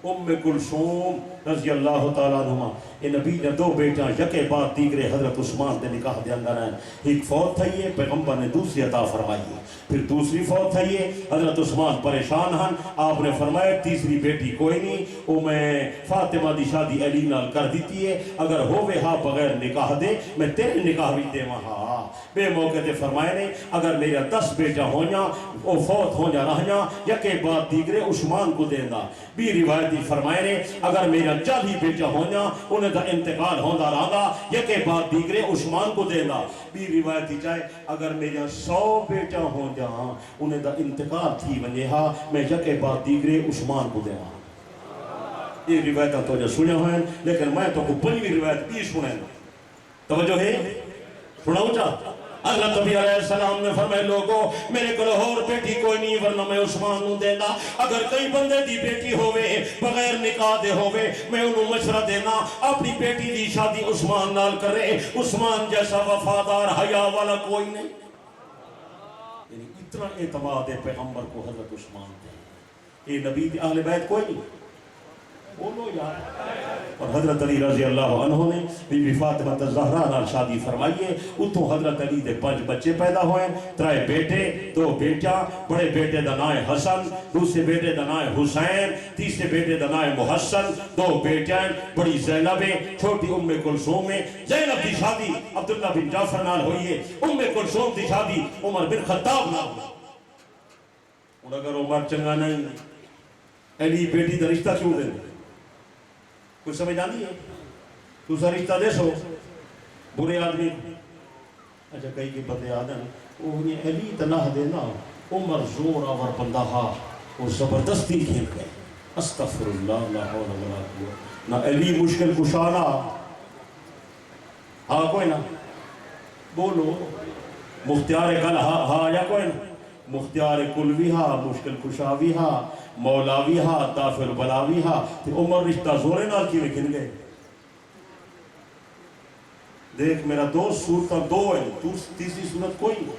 ام کلثوم رضی اللہ تعالیٰ عنہ۔ یہ نبی نے دو بیٹیاں یکے بعد دیگرے حضرت عثمان دے نکاح دے اندر ہیں، ایک فوت تھا یہ پیغمبر نے دوسری عطا فرمائی ہے، پھر دوسری فوت تھا یہ حضرت عثمان پریشان ہیں، آپ نے فرمایا تیسری بیٹی کوئی نہیں، وہ میں فاطمہ دی شادی علی نال کر دیتی ہے، اگر ہووے ہاں بغیر نکاح دے میں تیرے نکاح بھی دے وہاں۔ بے موقع تے فرمائے نے اگر میرا 10 بیٹا ہونا وہ فوت ہونا رہنا یکے بعد دیگرے عثمان کو دینا۔ بھی روایتی فرمائے نے اگر میرا 40 بیٹا ہونا انہیں دا انتقال ہونا رہا یکے بعد دیگرے عثمان کو دینا۔ بھی روایتی چاہے اگر میرا 100 بیٹا ہو جا انہیں دا انتقال تھی ونجے ہاں میں یکے بعد دیگرے عثمان کو دینا۔ یہ روایتہ تو جو سنے ہوئے ہیں لیکن میں تو کو پنجویں روایت بھی سنے توجہ ہے سناؤں چاہ حضرت نبی علیہ السلام نے فرمائے لوگو میرے کو اور بیٹی کوئی نہیں ورنہ میں عثمان نوں دینا، اگر کئی بندے دی بیٹی ہوئے بغیر نکاح دے ہوئے میں انہوں مشورہ دینا اپنی بیٹی دی شادی عثمان نال کرے، عثمان جیسا وفادار حیا والا کوئی نہیں۔ یعنی اتنا اعتماد ہے پیغمبر کو حضرت عثمان دے، یہ نبی دی اہل بیت کوئی نہیں بولو یار۔ اور حضرت علی رضی اللہ عنہ نے بی بی فاطمہ الزہرا نال شادی فرمائیے، اتوں حضرت علی دے 5 بچے پیدا ہوئے، 3 بیٹے 2 بیٹیاں، بڑے بیٹے دا نام حسن، دوسرے بیٹے دا نام حسین، تیسرے بیٹے دا نام محسن، 2 بیٹیاں بڑی زینب چھوٹی ام کلثوم ہے۔ زینب دی شادی عبداللہ بن جعفر نال ہوئی ہے، ام کلثوم دی شادی عمر بن خطاب نال ہوئی۔ اور اگر عمر چنگا نہیں علی بیٹی دا رشتہ کیوں دے کچھ سمجھ آنی ہے دوسرا رشتہ دے سو برے آدمی اچھا کئی کے بندے آدھیں وہ علی تناہ دینا عمر زور آور بندہ ہا وہ زبردستی کھیل گئے استغفر اللہ لا حول ولا قوت نہ علی مشکل کشانا ہاں کوئی نہ بولو مختیار کل ہاں یا کوئی نہ مختیار کلوی ہا مشکل کشاوی ہا مولاوی ہا دافر بلاوی ہا عمر رشتہ زورے نال کی وکھن گئے۔ دیکھ میرا دوست صورتہ 2 ہیں تیسری صورت کوئی نہیں،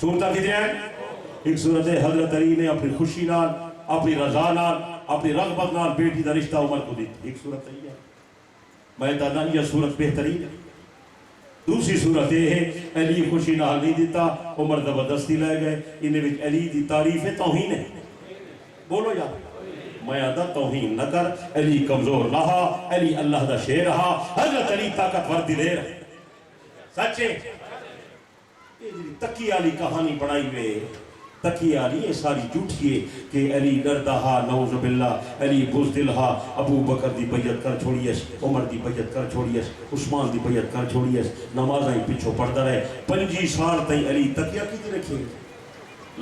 صورتہ کتنے ہیں ایک صورت حضرت علی نے اپنی خوشی نال اپنی رضا نال اپنی رغبت نال بیٹی دا رشتہ عمر کو دیتی. ایک صورت ہے میں دادا یہ صورت بہترین ہے. دوسری صورت یہ ہے علی خوشی نال نہیں دیتا عمر زبردستی لے گئے. انہیں وچ علی دی تعریف ہے توہین ہے. بولو یار میں آدھا توہین نہ کر. علی کمزور رہا, علی اللہ دا شیر رہا, حضرت علی طاقتور دلیر سچے. یہ تقی علی کہانی بڑھائی ہوئے تقی علی یہ ساری جھوٹی ہے کہ علی ڈردا ہا نعوذ باللہ, علی بزدل ہا, ابو بکر دی بیعت کر چھوڑیس, عمر دی بیعت کر چھوڑیس, عثمان دی بیعت کر چھوڑیس, نمازیں پیچھو پڑھتا رہے 25 سال تئی علی تقیہ کی رکھے.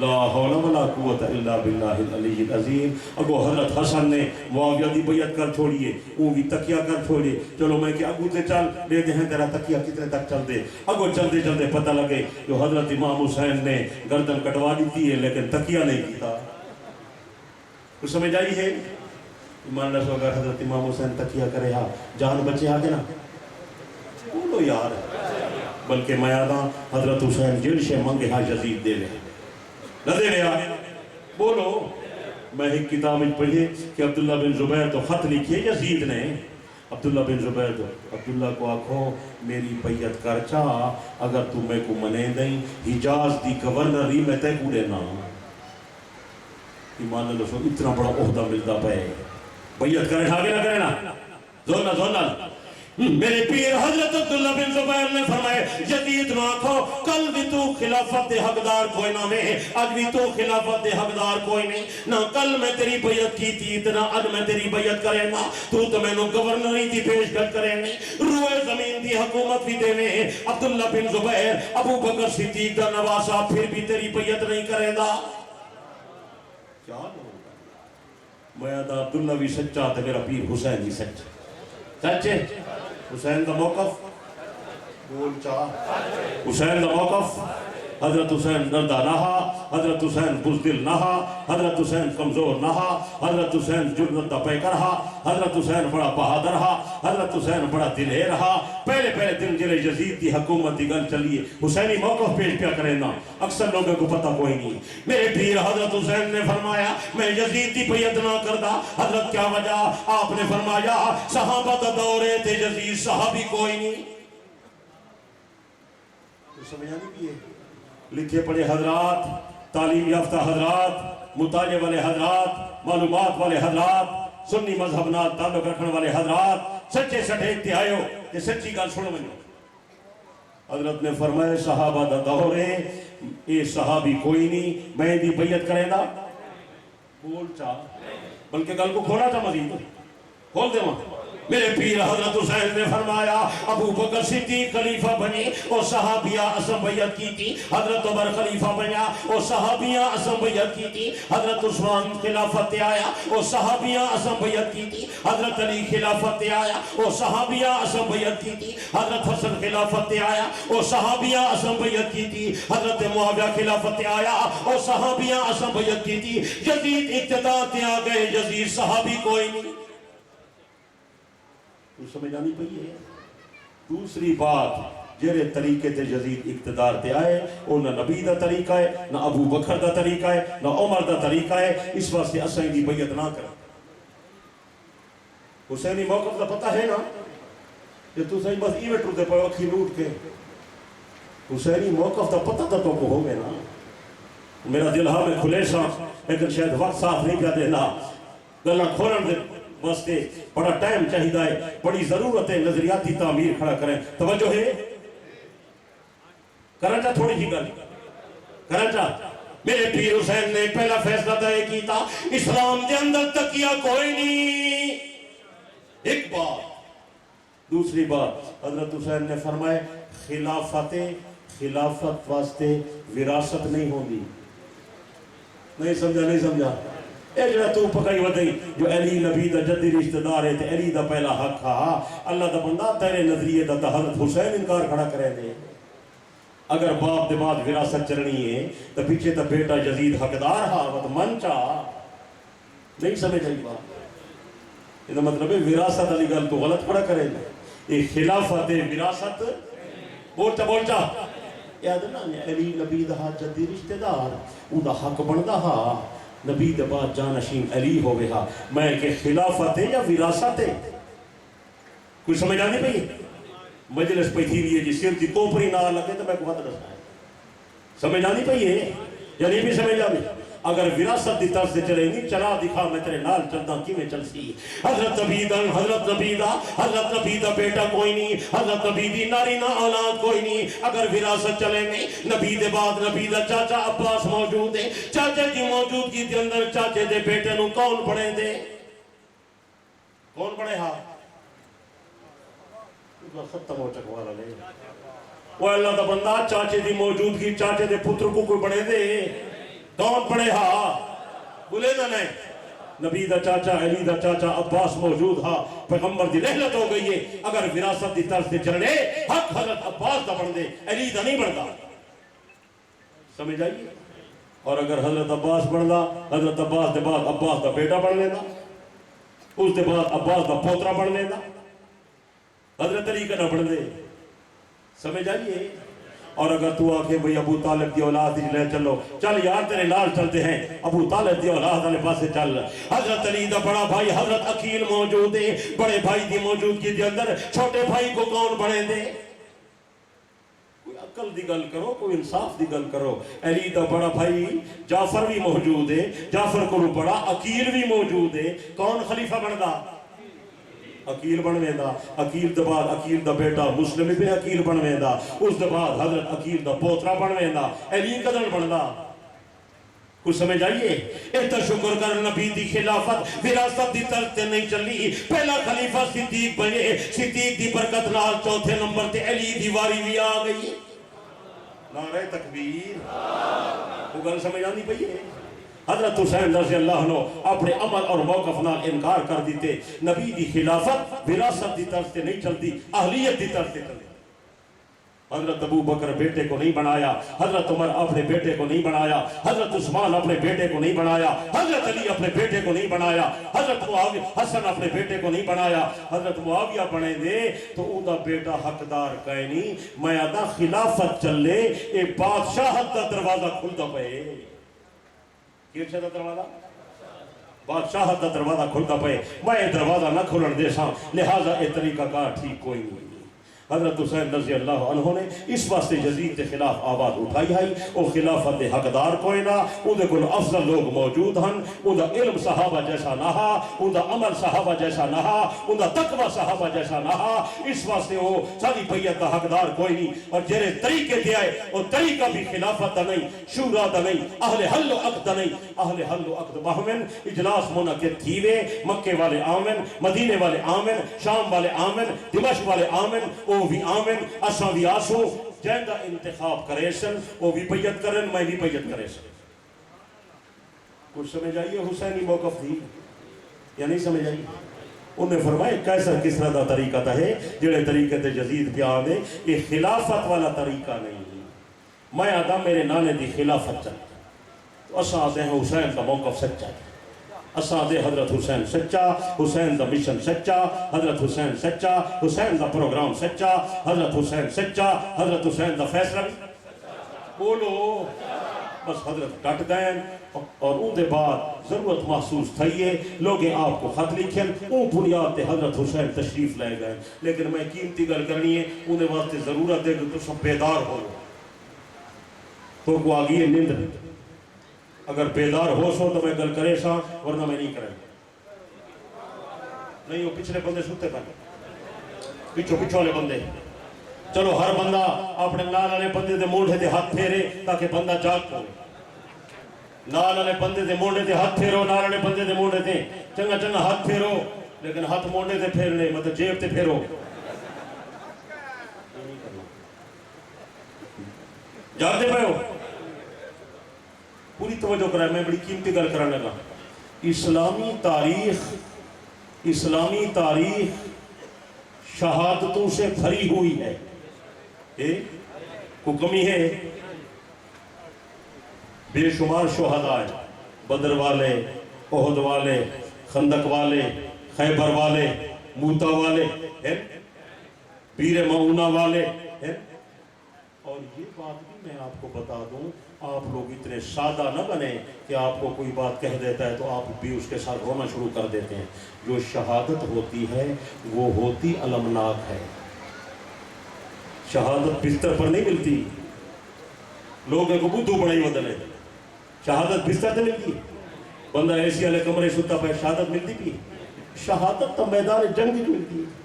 لا حول ولا قوت الا باللہ العلی العظیم. اگو حضرت حسن نے معاویہ دی بیعت کر چھوڑیے, اون بھی تقیہ کر چھوڑیے. چلو میں کہ اگو تے چل لے دے ہیں تیرا تقیہ کتنے تک چل دے. اگو چلتے چلتے پتہ لگے جو حضرت امام حسین نے گردن کٹوا دیتی ہے لیکن تقیہ نہیں کیتا. کچھ سمجھ آئی ہے؟ ایمان رسو اگر حضرت امام حسین تقیہ کرے ہاں جان بچے آگے نا بولو یار. بلکہ میں آدھا حضرت حسین جن سے منگے ہاں یزید دے لے نہ دے لیا. بولو میں ایک کتاب پڑھی کہ عبداللہ بن زبیر تو خط لکھیے یزید نے. عبداللہ بن زبیر تو عبداللہ کو آکھو میری بیعت کر چاہ اگر تو میں کو منے دیں حجاز دی گورنری میں تے کو دینا. ایمان اللہ سو اتنا بڑا عہدہ ملتا پہ بیعت کرے آگے نہ کرے نا زونہ میرے پیر حضرت عبداللہ بن زبیر نے فرمائے جدید نہ آکھو کل بھی تو خلافت دے حقدار کوئی نہ میں, آج بھی تو خلافت دے حقدار کوئی نہیں. نہ کل میں تیری بیعت کی تھی اتنا آج میں تیری بیعت کرے نا تو میں نو گورنری دی پیشکش کرے نہیں, روئے زمین دی حکومت بھی دے میں. عبداللہ بن زبیر ابو بکر صدیق دا نواسا پھر بھی تیری بیعت نہیں کرے دا. کیا میں آدھا عبداللہ بھی سچا تھا میرا پیر حسین بھی سچا سچے. حسین دا موقف بول چاہ حسین دا موقف حضرت حسین ڈردا نہا, حضرت حسین بزدل نہا, حضرت حسین کمزور نہا, حضرت حسین جرت دا پیکر ہا, حضرت حسین بڑا بہادر ہا, حضرت حسین بڑا دلیر ہا. پہلے دن جلے یزید دی حکومت دی گل چلیے حسینی موقف پیش پیا کرے نا اکثر لوگوں کو پتہ کوئی نہیں. میرے پیر حضرت حسین نے فرمایا میں یزید دی بیعت نہ کردا. حضرت کیا وجہ؟ آپ نے فرمایا صحابہ دا دورے تھے یزید صحابی کوئی نہیں. سمجھا نہیں بھی ہے لکھے پڑھے حضرات, تعلیم یافتہ حضرات, مطالعے والے حضرات, معلومات والے حضرات, سنی مذہب نال تعلق رکھنے والے حضرات, سچے سٹھے اتہائیو کہ سچی گل سنو منو. حضرت نے فرمایا صحابہ دا دور ہے اے صحابی کوئی نہیں میں دی بیعت کرے نا بول چاہ. بلکہ گل کو کھولا تھا مزید کھول دے وہاں. میرے پیر حضرت حسین نے فرمایا ابو بکر صدیق خلیفہ بنے اور صحابیہ اسم بیعت کی تھی. حضرت عمر خلیفہ بنا اور صحابیہ اسم بیعت کی تھی. حضرت عثمان خلافت آیا اور صحابیہ اسم بیعت کی تھی. حضرت علی خلافت آیا اور صحابیہ اسم بیعت کی تھی. حضرت حسن خلافت آیا اور صحابیہ اسم بیعت کی تھی. حضرت معاویہ خلافت آیا اور صحابیہ اسم بیعت کی تھی. یزید اقتدار تے آ گئے یزید صحابی کوئی نہیں. تو سمجھ آنی پئی ہے. دوسری بات جہرے طریقے تے یزید اقتدار تے آئے وہ نہ نبی دا طریقہ ہے, نہ ابو بکر دا طریقہ ہے, نہ عمر دا طریقہ ہے. اس واسطے اسائیں دی بیعت نہ کریں. حسینی موقف دا پتہ ہے نا کہ تو سہی بس ایویں ٹرتے پے اکھی لوٹ کے. حسینی موقف دا پتہ تو کو ہوگے نا. میرا دل ہاں میں کھلے سا لیکن شاید وقت صاف نہیں پیا دینا گلاں کھولن دے واسطے بڑا ٹائم چاہیے ہے, بڑی ضرورت ہے نظریاتی تعمیر کھڑا کریں. توجہ ہے کرنا چاہ تھوڑی جی گل کرنا چاہ. میرے پیر حسین نے پہلا فیصلہ طے کیتا اسلام دے اندر تقیہ کوئی نہیں. ایک بات. دوسری بات حضرت حسین نے فرمائے خلافت واسطے وراثت نہیں ہوندی. نہیں سمجھا اے جڑا تو پکائی ودئی جو علی نبی دا جدی رشتہ دار ہے تے علی دا پہلا حق ہا. اللہ دا بندہ تیرے نظریے دا حضرت حسین انکار کھڑا کرے دے. اگر باپ دے بعد وراثت چلنی ہے تو پیچھے تا بیٹا یزید حقدار ہا وہ من چاہ. نہیں سمجھ آئی بات. یہ مطلب ہے وراثت علی گل تو غلط کھڑا کرے دے. یہ خلافت وراثت بولتا یاد نا علی نبی دا جدی رشتہ دار او دا حق بندا ہا نبی دے بعد جانشین علی ہوئے ہا میں کہ خلافت ہے یا وراثت ہے کوئی سمجھ آنی پئی مجلس پہ تھی لیے جی سر دی کوپری نہ لگے تو میں کو بات رسنا ہے سمجھ آنی پئی ہے یا نہیں بھی سمجھ آنی اگر وراثت دی طرف سے چلے نہیں چلا دکھا میں تیرے نال چلتا کی میں چل سی حضرت نبی دا بیٹا کوئی نہیں حضرت نبی دی ناری نہ اولاد کوئی نہیں اگر وراثت چلے نہیں نبی دے بعد نبی دا چاچا عباس موجود ہے چاچے کی موجودگی دے اندر چاچے دے بیٹے نو کون پڑھے دے کون پڑھے ہاں ختم ہو چکوالا لے وہ اللہ دا بندہ چاچے دی موجودگی چاچے دے پتر کو کوئی پڑھے دے کون پڑھے ہاں بولے نا نہیں نبی دا چاچا علی دا چاچا عباس موجود ہاں پیغمبر دی رحلت ہو گئی ہے اگر وراثت دی طرف سے چلنے حق حضرت عباس دا بن دے علی دا نہیں بنتا سمجھ آئیے اور اگر حضرت عباس بندا حضرت عباس دے بعد عباس دا بیٹا بن لینا اس دے بعد عباس دا پوترا بن لینا حضرت علی کا نہ بن دے سمجھ آئیے اور اگر تو آکے بھئی ابو طالب دی اولاد لے چلو چل یار تیرے لال چلتے ہیں ابو طالب دی اولاد والے پاسے چل حضرت علی دا بڑا بھائی حضرت عقیل موجود ہے بڑے بھائی دی موجودگی دے اندر چھوٹے بھائی کو کون بڑھے دے کوئی عقل دی گل کرو کوئی انصاف دی گل کرو علی دا بڑا بھائی جعفر بھی موجود ہے جعفر کو بڑا عقیل بھی موجود ہے کون خلیفہ بندا عقیل بنویندا عقیل دے بعد عقیل دا بیٹا مسلم ابن عقیل بنویندا اس دے بعد حضرت عقیل دا پوترا بنویندا علی قدر بندا کچھ سمجھ آئیے ایتا شکر کر نبی دی خلافت وراثت دی طرف تے نہیں چلی پہلا خلیفہ صدیق بنے صدیق دی برکت نال چوتھے نمبر تے علی دی واری بھی آ گئی نعرہ تکبیر وہ گل سمجھ آنی پئی ہے حضرت حسین رضی اللہ عنہ اپنے عمل اور موقف نال انکار کر دیتے نبی دی خلافت وراثت دی طرف سے نہیں چلتی اہلیت دی طرف سے چلتی حضرت ابو بکر بیٹے کو نہیں بنایا حضرت عمر اپنے بیٹے کو نہیں بنایا حضرت عثمان اپنے بیٹے کو نہیں بنایا حضرت علی اپنے بیٹے کو نہیں بنایا حضرت معاویہ حسن اپنے بیٹے کو نہیں بنایا حضرت معاویہ بنے دے تو اوندا بیٹا حقدار کہے نہیں میں آدھا خلافت چلے اے بادشاہت دا دروازہ کھلتا پئے کیوں چھتا دروازہ بادشاہت دا دروازہ کھلتا پئے میں دروازہ نہ کھلن دے ساں لہذا اے طریقہ کار ٹھیک کوئی نہیں حضرت حسین رضی اللہ عنہ نے اس واسطے یزید کے خلاف آواز اٹھائی ہے وہ خلافت حقدار کوئی نہ اندے کل افضل لوگ موجود ہیں اندہ علم صحابہ جیسا نہا اندہ عمل صحابہ جیسا نہا اندہ تقوی صحابہ جیسا نہا اس واسطے وہ ساری بیعت کا حقدار کوئی نہیں اور جرے طریقے دے آئے وہ طریقہ بھی خلافت دا نہیں شورا دا نہیں اہل حل و عقد دا نہیں اہل حل و عقد بہمن اجلاس منعقد تھیوے مکے والے آمن مدینے والے آمن شام والے آمن دمشق والے آمن وہ بھی آمن اساں بھی آسو جہاں انتخاب کرے سن وہ بھی بیعت کرن میں بھی بیعت کرے سن کچھ سمجھ آئیے حسینی موقف تھی یا نہیں سمجھ آئیے انہیں فرمائے کیسر کس طرح دا طریقہ تھا ہے جڑے طریقے تے جزید پہ آنے یہ خلافت والا طریقہ نہیں میں آدھا میرے نانے دی خلافت چاہتا تو اساں آدھے ہیں حسین کا موقف سچا ہے اساں دے حضرت حسین سچا حسین دا مشن سچا حضرت حسین سچا حسین دا پروگرام سچا حضرت حسین سچا حضرت حسین دا فیصلہ بولو بس حضرت کٹ گئے اور اون دے بعد ضرورت محسوس تھئیے لوگیں آپ کو خط لکھیں اون بنیاد تے حضرت حسین تشریف لے گئے لیکن میں قیمتی گل کرنی ہے انہیں واسطے ضرورت ہے کہ تو سب بیدار ہو تو کو آگئی ہے نیند اگر بیدار ہو سو تو میں گل کرے سا ورنہ میں نہیں کرے نہیں وہ پچھلے بندے سوتے پہ پچھو والے بندے چلو ہر بندہ اپنے نال والے بندے دے موڑے دے ہاتھ پھیرے تاکہ بندہ جاگ پائے نال والے بندے دے موڑے دے ہاتھ پھیرو نال والے بندے دے موڑے دے چنگا چنگا ہاتھ پھیرو لیکن ہاتھ موڑے دے پھیرنے مطلب جیب تے پھیرو جاگتے پہ ہو پوری توجہ کرائے میں بڑی قیمتی گل کرنے لگا اسلامی تاریخ شہادتوں سے بھری ہوئی ہے کوئی کمی ہے بے شمار شہداء ہیں بدر والے احد والے خندق والے خیبر والے موتا والے پیر معونہ والے اور یہ بات بھی میں آپ کو بتا دوں، آپ لوگ اتنے سادہ نہ بنے کہ آپ کو کوئی بات کہہ دیتا ہے تو آپ بھی اس کے ساتھ رونا شروع کر دیتے ہیں۔ جو شہادت ہوتی ہے وہ ہوتی المناک ہے۔ شہادت بستر پر نہیں ملتی، لوگ کو بدھو بڑائی بدلے، شہادت بستر سے ملتی، بندہ ایسی والے کمرے ستا پہ شہادت ملتی بھی؟ شہادت تو میدان جنگ ملتی ہے،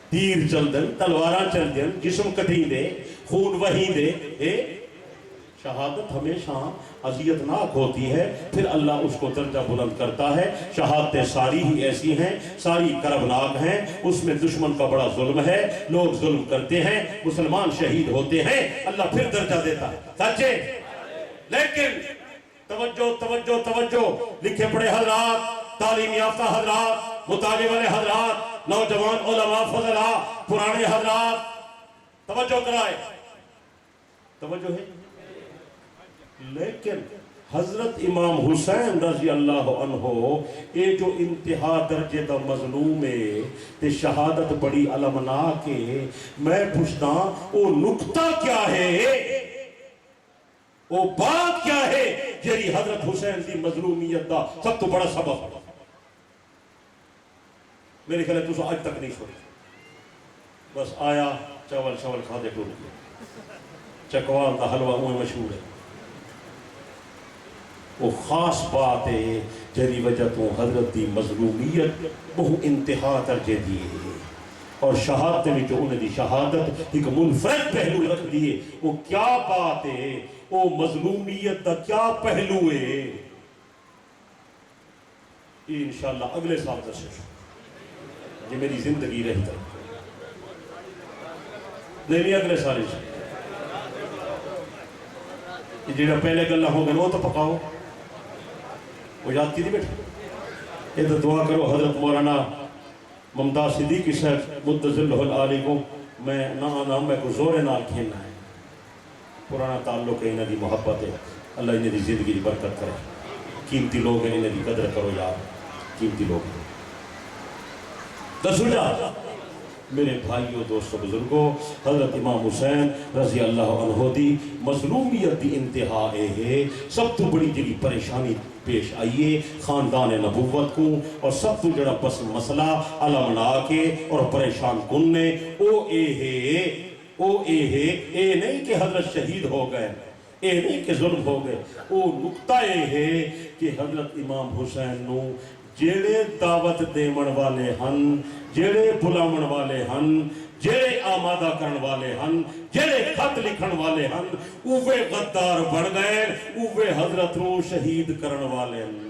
تیر چل دن، تلواراں چل دن، جسم کٹی دے، خون وہی دے۔ شہادت ہمیشہ اذیتناک ہوتی ہے، پھر اللہ اس کو درجہ بلند کرتا ہے۔ شہادتیں ساری ہی ایسی ہیں، ساری کربناک ہیں، اس میں دشمن کا بڑا ظلم ہے، لوگ ظلم کرتے ہیں، مسلمان شہید ہوتے ہیں، اللہ پھر درجہ دیتا ہے۔ سچے؟ لیکن توجہ توجہ توجہ، لکھے پڑھے حضرات، تعلیم یافتہ حضرات، مطالعے والے حضرات، نوجوان علماء فضلاء، پرانے حضرات، توجہ کرائے، توجہ ہے۔ لیکن حضرت امام حسین رضی اللہ عنہ یہ جو انتہا درجے دا مظلوم ہے تے شہادت بڑی المناک ہے، میں پوچھتا وہ نکتہ کیا ہے، وہ بات کیا ہے جیری حضرت حسین دی مظلومیت دا سب تو بڑا سبب؟ میرے خیال ہے تو آج تک نہیں سوچ، بس آیا چاول شاول کھا دے ٹول گیا، چکوان دا حلوہ اوہ مشہور ہے۔ وہ خاص بات ہے جیری وجہ تو حضرت دی مظلومیت بہو انتہا درجے دیئے، اور شہادت میں جو انہیں دی شہادت ایک منفرد پہلو رکھ دیئے۔ وہ کیا بات ہے، وہ مظلومیت دا کیا پہلو ہے، یہ انشاءاللہ اگلے سال کا شروع، یہ میری زندگی رہتا ہے، نہیں اگلے سال یہ جیڑا پہلے گلہ ہو گئے وہ تو پکاؤ، وہ یاد کی دی بیٹھا۔ یہ تو دعا کرو حضرت مولانا ممتاز صدیقی صاحب مدظلہ العالی کو میں نہ آنا میں کو زور نال کھیلنا ہے، پرانا تعلق ہے، انہیں دی محبت ہے، اللہ انہیں دی زندگی دی برکت کرے، قیمتی لوگ ہیں، انہیں دی قدر کرو یار، قیمتی لوگ ہیں۔ دسو جا میرے بھائیوں دوستوں بزرگوں، حضرت امام حسین رضی اللہ عنہ دی مظلومیت دی انتہا ہے، سب تو بڑی جڑی پریشانی پیش آئیے خاندان نبوت کو، اور سب تو جڑا بس مسئلہ علمناک اور پریشان کننے او اے ہے، او اے ہے، اے نہیں کہ حضرت شہید ہو گئے، اے نہیں کہ ظلم ہو گئے، او نقطہ اے ہے کہ حضرت امام حسین نو جیڑے دعوت دیمن والے ہن، جیڑے بلاون والے ہن، جیڑے آمادہ کرن والے ہن، جیڑے خط لکھن والے ہن، اوے غدار بڑھ گئے، اوے حضرت نو شہید کرن والے ہن۔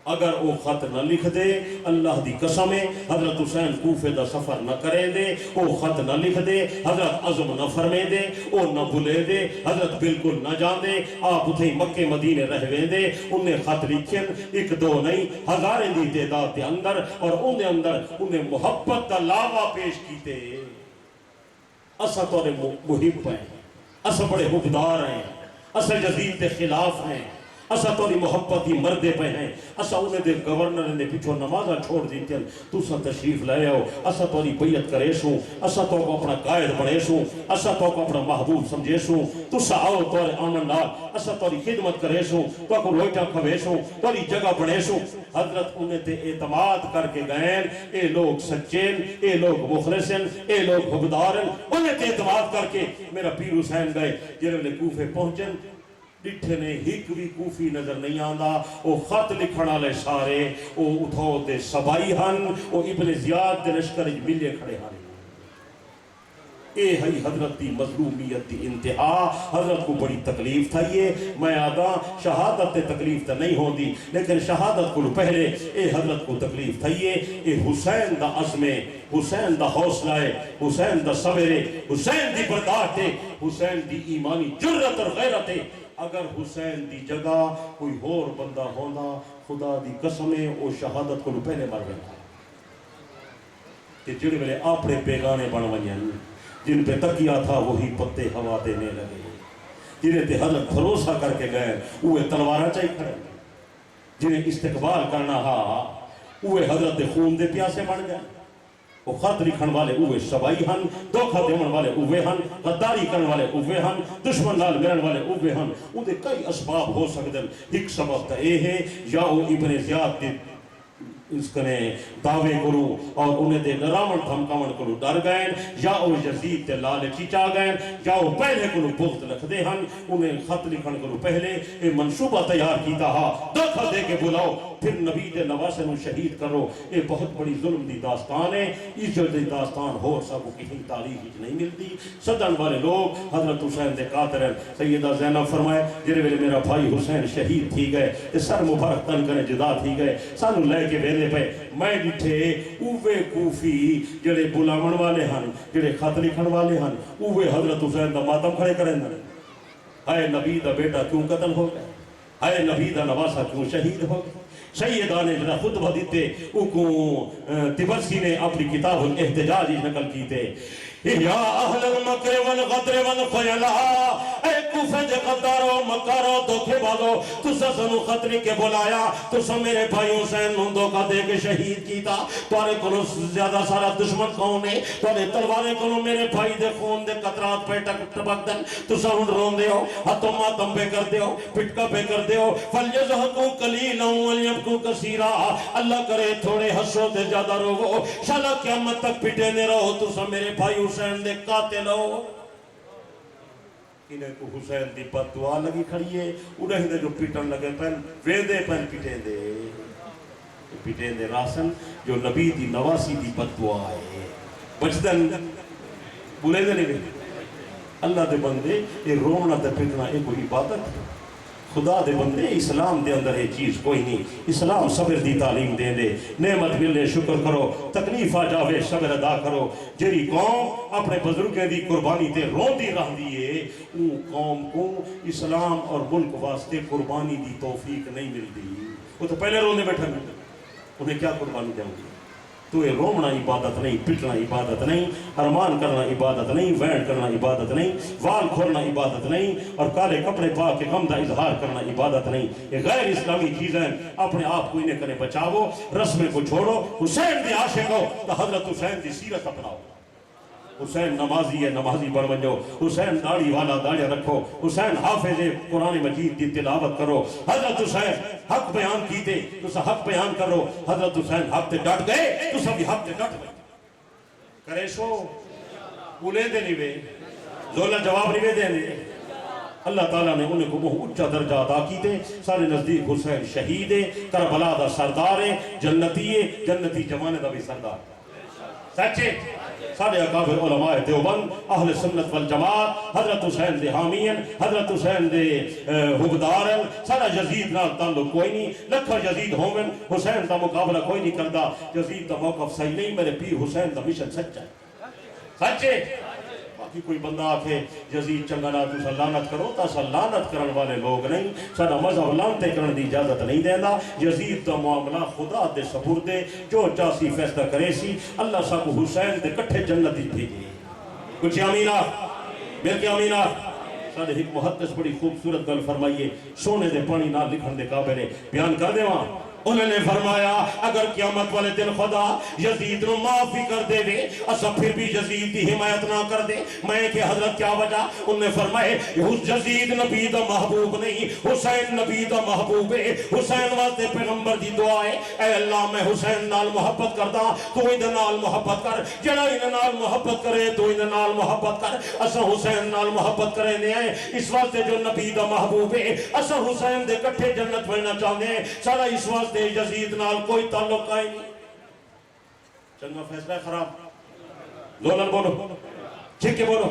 اگر وہ خط نہ لکھ دے، اللہ دی قسم ہے حضرت حسین کوفے دا سفر نہ کریں دے، وہ خط نہ لکھ دے، حضرت عزم نہ فرمے دے، وہ نہ بھلے دے، حضرت بالکل نہ جان دے، آپ اتھے مکہ مدینے رہویں دے، انہیں خط لکھیں، ایک دو نہیں، ہزاریں دی تعداد دے اندر، اور انہیں اندر انہیں محبت دا لاوا پیش کیتے۔ اسا تو محب ہیں، اسا بڑے حبدار ہیں، اسا جزید کے خلاف ہیں، اسا توری محبتی مردے پہ ہیں، اسا انہیں دے گورنر نے پیچھو نمازہ چھوڑ دیتے ہیں، تو سا تشریف لائے ہو، اسا توری بیعت کرے سوں، اسا تو کو اپنا قائد بڑھے سوں، اسا تو کو اپنا محبوب سمجھے سوں، تو سا آؤ توری آمن نال، اسا توری خدمت کرے سوں، تو کو روٹا کھوے سوں، توری جگہ بڑھے سوں۔ حضرت انہیں تے اعتماد کر کے گئے، اے لوگ سچین، اے لوگ مخلصن، اے لوگ حبدارن، انہیں تے اعتماد کر کے میرا پیر حسین گئے، جنہوں نے کوفے پہنچن، ڈٹھے نے ہک بھی کوفی نظر نہیں آندا، وہ خط لکھنا لے سارے، وہ اتھو دے سبائی ہن، وہ ابن زیاد دے لشکر ملے کھڑے ہن۔ اے ہی حضرت دی مظلومیت دی انتہا، حضرت کو بڑی تکلیف تھا یہ، میں آدھا شہادت تے تکلیف تا نہیں ہوں دی، لیکن شہادت کو پہلے اے حضرت کو تکلیف تھا یہ، اے حسین دا عزم، حسین دا حوصلہ، حسین دا صبر، حسین دی برداشت، حسین دی ایمانی جرت اور غیرت۔ اگر حسین دی جگہ کوئی اور بندہ ہونا، خدا دی قسمیں او شہادت کو پہلے مر گیا کہ جڑے ملے اپنے بیگانے بن ونجن، جن پہ تکیا تھا وہی پتے ہوا دینے لگے، جنہیں تے حضرت بھروسہ کر کے گئے اوہ تلوارہ چاہی کھڑے، جنہیں استقبال کرنا ہا اوہ حضرت خون دے پیاسے بن گئے۔ وہ خط لکھن والے اوے شبائی ہن، دھوکھا دیون والے اوے ہن، غداری کرن والے اوے ہن، دشمن نال ملن والے اوے ہن۔ اون دے کئی اسباب ہو سکدے ہیں۔ ایک سبب تے اے ہے یا او ابن زیاد دے اس کنے دعوے کرو اور انہیں دے ڈراون دھمکاون کرو ڈر گئے، یا او یزید تے لالچی چاہ گئے، یا او پہلے کرو بغض رکھ دے ہن، انہیں خط لکھن کرو پہلے اے منصوبہ تیار کیتا ہا، دھوکا دے کے بلاؤ پھر نبی دے نواسے نو شہید کرو۔ اے بہت بڑی ظلم دی داستان ہے، اس جو دی داستان ہو سکو کہیں تاریخ ہی نہیں ملتی۔ صدن والے لوگ حضرت حسین دے قاتل ہیں۔ سیدہ زینب فرمائے جرے ویلے میرا بھائی حسین شہید تھی گئے، سر مبارک تن کرے جدا تھی گئے، سانو لے کے ویلے پہ میں ڈٹھے اوے کوفی جڑے بلاون والے ہن، جڑے خط لکھن والے ہن، اوے حضرت حسین دا ماتم کھڑے کریں دن۔ ہائے نبی دا بیٹا کیوں قتل ہو گئے، ہائے نبی دا نواسہ کیوں شہید ہو گئے۔ سیدہ نے جڑا خطبہ دیتے اوکو تبرسی نے اپنی کتاب الاحتجاج نقل کیتے، یا اہل المکر والغدر والخیلہ، اے کوفہ دے غدارو مکارو دھوکے بازو، تسا سنو خطری کے بلایا، تسا میرے بھائی حسین نوں دھوکا دے کے شہید کیتا، توارے کنو زیادہ سارا دشمن کون ہے، توارے تلوارے کنو میرے بھائی دے خون دے قطرات پہ ٹپک دن، تسا ہن رون دے ہو، ہتھوں ماتم پہ کر دے ہو، پٹکا پہ کر دے ہو، فَلْيَزْحَكُوا قَلِيلًا وَلْيَبْكُوا كَثِيرًا، اللہ کرے تھوڑے ہنسو تے زیادہ روو، شالا قیامت تک پٹے نہ رہو، تسا میرے بھائی حسین دے قاتل ہو۔ انہیں کو حسین دی بد دعا لگی کھڑی ہے، انہیں دے جو پیٹن لگے پہن ویدے پہن پیٹیں دے راسن جو نبی دی نواسی دی بد دعا ہے۔ بچدن بولے دے نہیں اللہ دے بندے یہ رونا تے پیٹنا ایک کوئی عبادت، خدا دے بندے اسلام دے اندر یہ چیز کوئی نہیں۔ اسلام صبر دی تعلیم دے دے، نعمت ملے شکر کرو، تکلیف آ جاوے صبر ادا کرو۔ جیری قوم اپنے بزرگیں دی قربانی تے رون دی رہ دیئے، ان قوم کو اسلام اور ملک واسطے قربانی دی توفیق نہیں ملتی۔ وہ تو پہلے رونے بیٹھا گئے، انہیں کیا قربانی دیں گے؟ تو یہ رومنا عبادت نہیں، پٹنا عبادت نہیں، ارمان کرنا عبادت نہیں، وین کرنا عبادت نہیں، وال کھولنا عبادت نہیں، اور کالے کپڑے پا کے غم دا اظہار کرنا عبادت نہیں۔ یہ غیر اسلامی چیزیں اپنے آپ کو انہیں کرے بچاؤ، رسمیں کو چھوڑو، حسین دے عاشق ہو تو حضرت حسین دی سیرت اپناؤ۔ حسین نمازی ہے، نمازی بڑھ بنجو، حسین داڑھی والا داڑھی رکھو، حسین حافظ قرآن مجید دی تلاوت کرو، حضرت حسین حق بیان کیتے تو سا حق بیان کرو، حضرت حسین حق تے ڈٹ گئے تو سا بھی حق تے ڈٹ گئے کرے سو بولے دے نہیں وے زولہ جواب نہیں وے دے۔ اللہ تعالیٰ نے انہیں کو بہت اچھا درجہ عطا کیتے، سارے نزدیک حسین شہید ہے، کربلا دا سردار ہے، جنتی ہے، جنتی جمانے دا بھی سردار سچے۔ سارے اکابر علماء دیوبند اہل سنت والجماعت حضرت حسین دے حامین، حضرت حسین دے حبدارن، سارا یزید نال تعلق کوئی نہیں، لکھا یزید ہومن، حسین دا مقابلہ کوئی نہیں کردا، یزید دا موقف صحیح نہیں، میرے پیر حسین دا مشن سچا ہے سچے۔ باقی کوئی بندہ آکھے یزید چنگا نہ تو لعنت کرو، تاسا لعنت کرن والے لوگ نہیں، سارا مذہب لعنتے کرن دی اجازت نہیں دینا۔ یزید دا معاملہ خدا دے سپردے، جو چاسی فیصلہ کرے سی، اللہ ساکو حسین دے کٹھے جنت دی بھیجی۔ کچھ آمینہ مل کے آمینہ۔ سارے ایک محدث بڑی خوبصورت گل فرمائیے، سونے دے پانی نہ لکھن دے قابل ہے، بیان کر دے وہاں۔ انہوں نے فرمایا اگر قیامت والے دن خدا یزید نو معافی کر دے وے، اسا پھر بھی یزید دی حمایت نہ کر دے، میں کہ حضرت کیا وجہ؟ انہوں نے فرمائے یزید نبی دا محبوب نہیں، حسین نبی دا محبوب ہے، حسین واسطے پیغمبر دی دعا ہے، اے اللہ میں حسین نال محبت کردا، تو اندے نال محبت کر، جڑا اندے نال محبت کرے تو اندے نال محبت کر۔ اسا حسین نال محبت کرے نے آئے، اس واسطے جو نبی دا محبوب ہے، اسا حسین دے کٹھے جنت بننا چاہتے ہیں، سارا اس واسطے یزید نال کوئی تعلق آئی نہیں۔ چنگا فیصلہ خراب لولن بولو چھکے بولو۔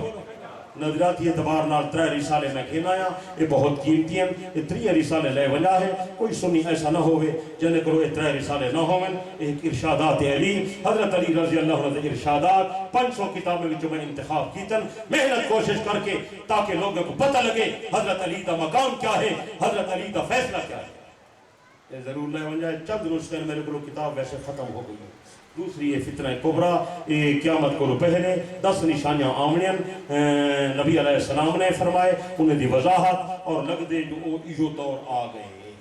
نظراتی اعتبار نال 3 رسالے میں کھینا آیا، یہ بہت قیمتی ہیں، یہ 3 رسالے لے وجہ ہے، کوئی سنی ایسا نہ ہوئے جنہیں کرو یہ 3 رسالے نہ ہوئے۔ ایک ارشادات علی، حضرت علی رضی اللہ عنہ ارشادات 500 کتابیں جو میں انتخاب کیتن، محنت کوشش کر کے تاکہ لوگوں کو پتہ لگے حضرت علی دا مقام کیا ہے، حضرت علی دا فیصلہ کیا ہے۔ یہ ضرور لے بن جائے، چند نسخے میرے کو کتاب ویسے ختم ہو گئی ہے۔ دوسری یہ فتنہ کبرا، یہ قیامت کو پہلے 10 نشانیاں آمنین نبی علیہ السلام نے فرمائے، انہیں دی وضاحت اور لگ دے جو ایو دور آ گئے۔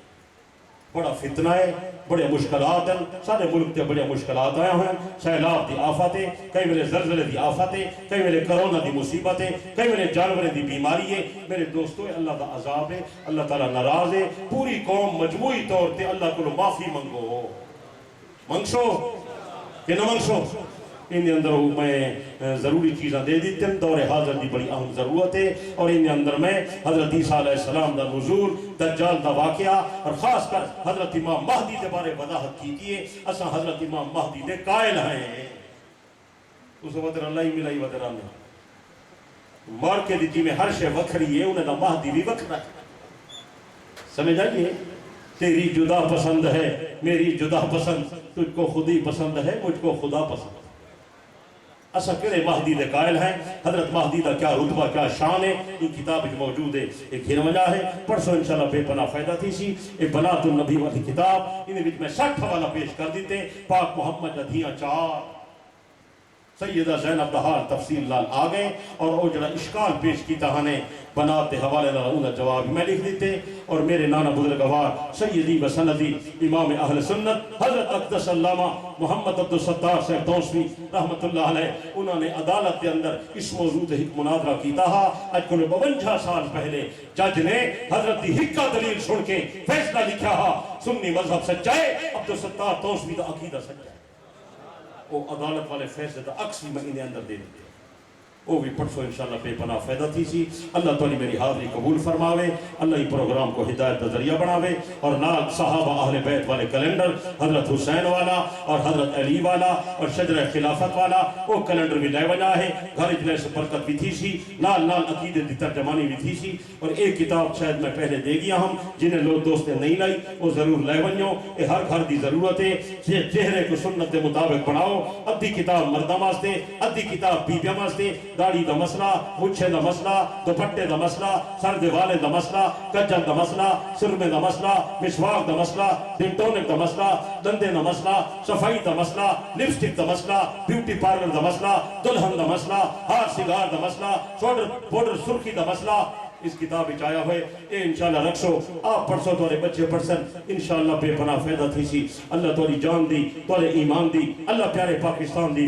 بڑا فتنہ ہے، بڑے مشکلات ہیں، سارے ملک تے بڑے مشکلات آیا ہوئے ہیں، سیلاب دی آفاتیں، کئی ویلے زلزلے دی آفاتیں، کئی ویلے کرونا دی مصیبتیں، کئی ویلے جانوریں دی بیماری ہے۔ میرے دوستو اللہ دا عذاب ہے، اللہ تعالیٰ ناراض ہے، پوری قوم مجموعی طور تے اللہ کو معافی منگو، منگسو کہ نہ منگسو۔ ان اندر میں ضروری چیزیں دے دیتے ہیں، دور حاضر دی بڑی اہم ضرورت ہے، اور ان اندر میں حضرت عیسیٰ علیہ السلام دا نزول، دجال دا واقعہ، اور خاص کر حضرت امام مہدی دے بارے وضاحت کی ہے۔ اساں حضرت امام مہدی دے قائل ہیں، اس ودر اللہ ہی ملائی ودر آنے مار کے دیتی میں ہر شے وکھری ہے، انہیں دا مہدی بھی وکھرا ہے۔ سمجھ آئیے، تیری جدا پسند ہے میری جدا پسند، تجھ کو خود ہی پسند ہے مجھ کو خدا پسند۔ اسا کہڑے مہدی دے قائل ہیں، حضرت مہدی دا کیا رتبہ کیا شان ہے، یہ کتاب موجود ہے، ایک ہی وجہ ہے، پرسوں انشاءاللہ بے پناہ فائدہ تھی سی، ایک بنات النبی والی کتاب، انہیں میں 60 حوالہ پیش کر دیتے، پاک محمد دھیاں 4، سیدہ زینب دہال تفصیل لال آگئے، اور او جڑا اشکال پیش کی تہانے بنات حوالے لہونہ جواب میں لکھ دیتے، اور میرے نانا بزرگوار سیدی و سندی امام اہل سنت حضرت اقدس علامہ محمد عبدالستار صاحب دوسری رحمت اللہ علیہ، انہوں نے عدالت کے اندر اس موضوع سے ایک مناظرہ کیتا ہے۔ آج کو 52 سال پہلے جج نے حضرت دی حکا دلیل سن کے فیصلہ لکھا ہے، سنی مذہب سچا ہے، عبدالستار دوسری دا عقیدہ سچا ہے۔ وہ عدالت والے فیصلے دا عکس میں انہیں اندر دے دیتے، وہ بھی پرسوں انشاءاللہ بے پناہ فائدہ تھی سی۔ اللہ تعالی میری حاضری قبول فرماوے، اللہ ہی پروگرام کو ہدایت کا ذریعہ بناوے، اور نال صحابہ اہل بیت والے کیلنڈر، حضرت حسین والا اور حضرت علی والا اور شجرہ خلافت والا، وہ کیلنڈر بھی لے وجہ ہے، گھر اجلے سے برکت بھی تھی سی، نال نال عقیدت دی ترجمانی بھی تھی سی۔ اور ایک کتاب شاید میں پہلے دے گیا ہم، جنہیں لوگ دوست نے نہیں لائی وہ ضرور لے ونجو، یہ ہر گھر دی ضرورت ہے، چہرے کو سنت دے مطابق بناؤ۔ ادھی کتاب مردہ واسطے، ادھی کتاب بیبیاں واسطے، داڑھی دا مسئلہ، مچھے دا مسئلہ، دوپٹے دا مسئلہ، سر دے والے دا مسئلہ، کجل دا مسئلہ، سرمے دا مسئلہ، مسواک دا مسئلہ، ڈنٹونک دا مسئلہ، دندے دا مسئلہ، صفائی دا مسئلہ، لپسٹک دا مسئلہ، بیوٹی پارلر دا مسئلہ، دلہن دا مسئلہ، ہار سنگار دا مسئلہ، بورڈر سرخی دا مسئلہ، اس کتاب وچ آیا ہوئے، اے انشاءاللہ رکھسو، آپ پڑھسو تورے بچے پڑھسن، انشاءاللہ بے پناہ فائدہ تھی سی۔ اللہ توری جان دی، تورے ایمان دی، اللہ پیارے پاکستان دی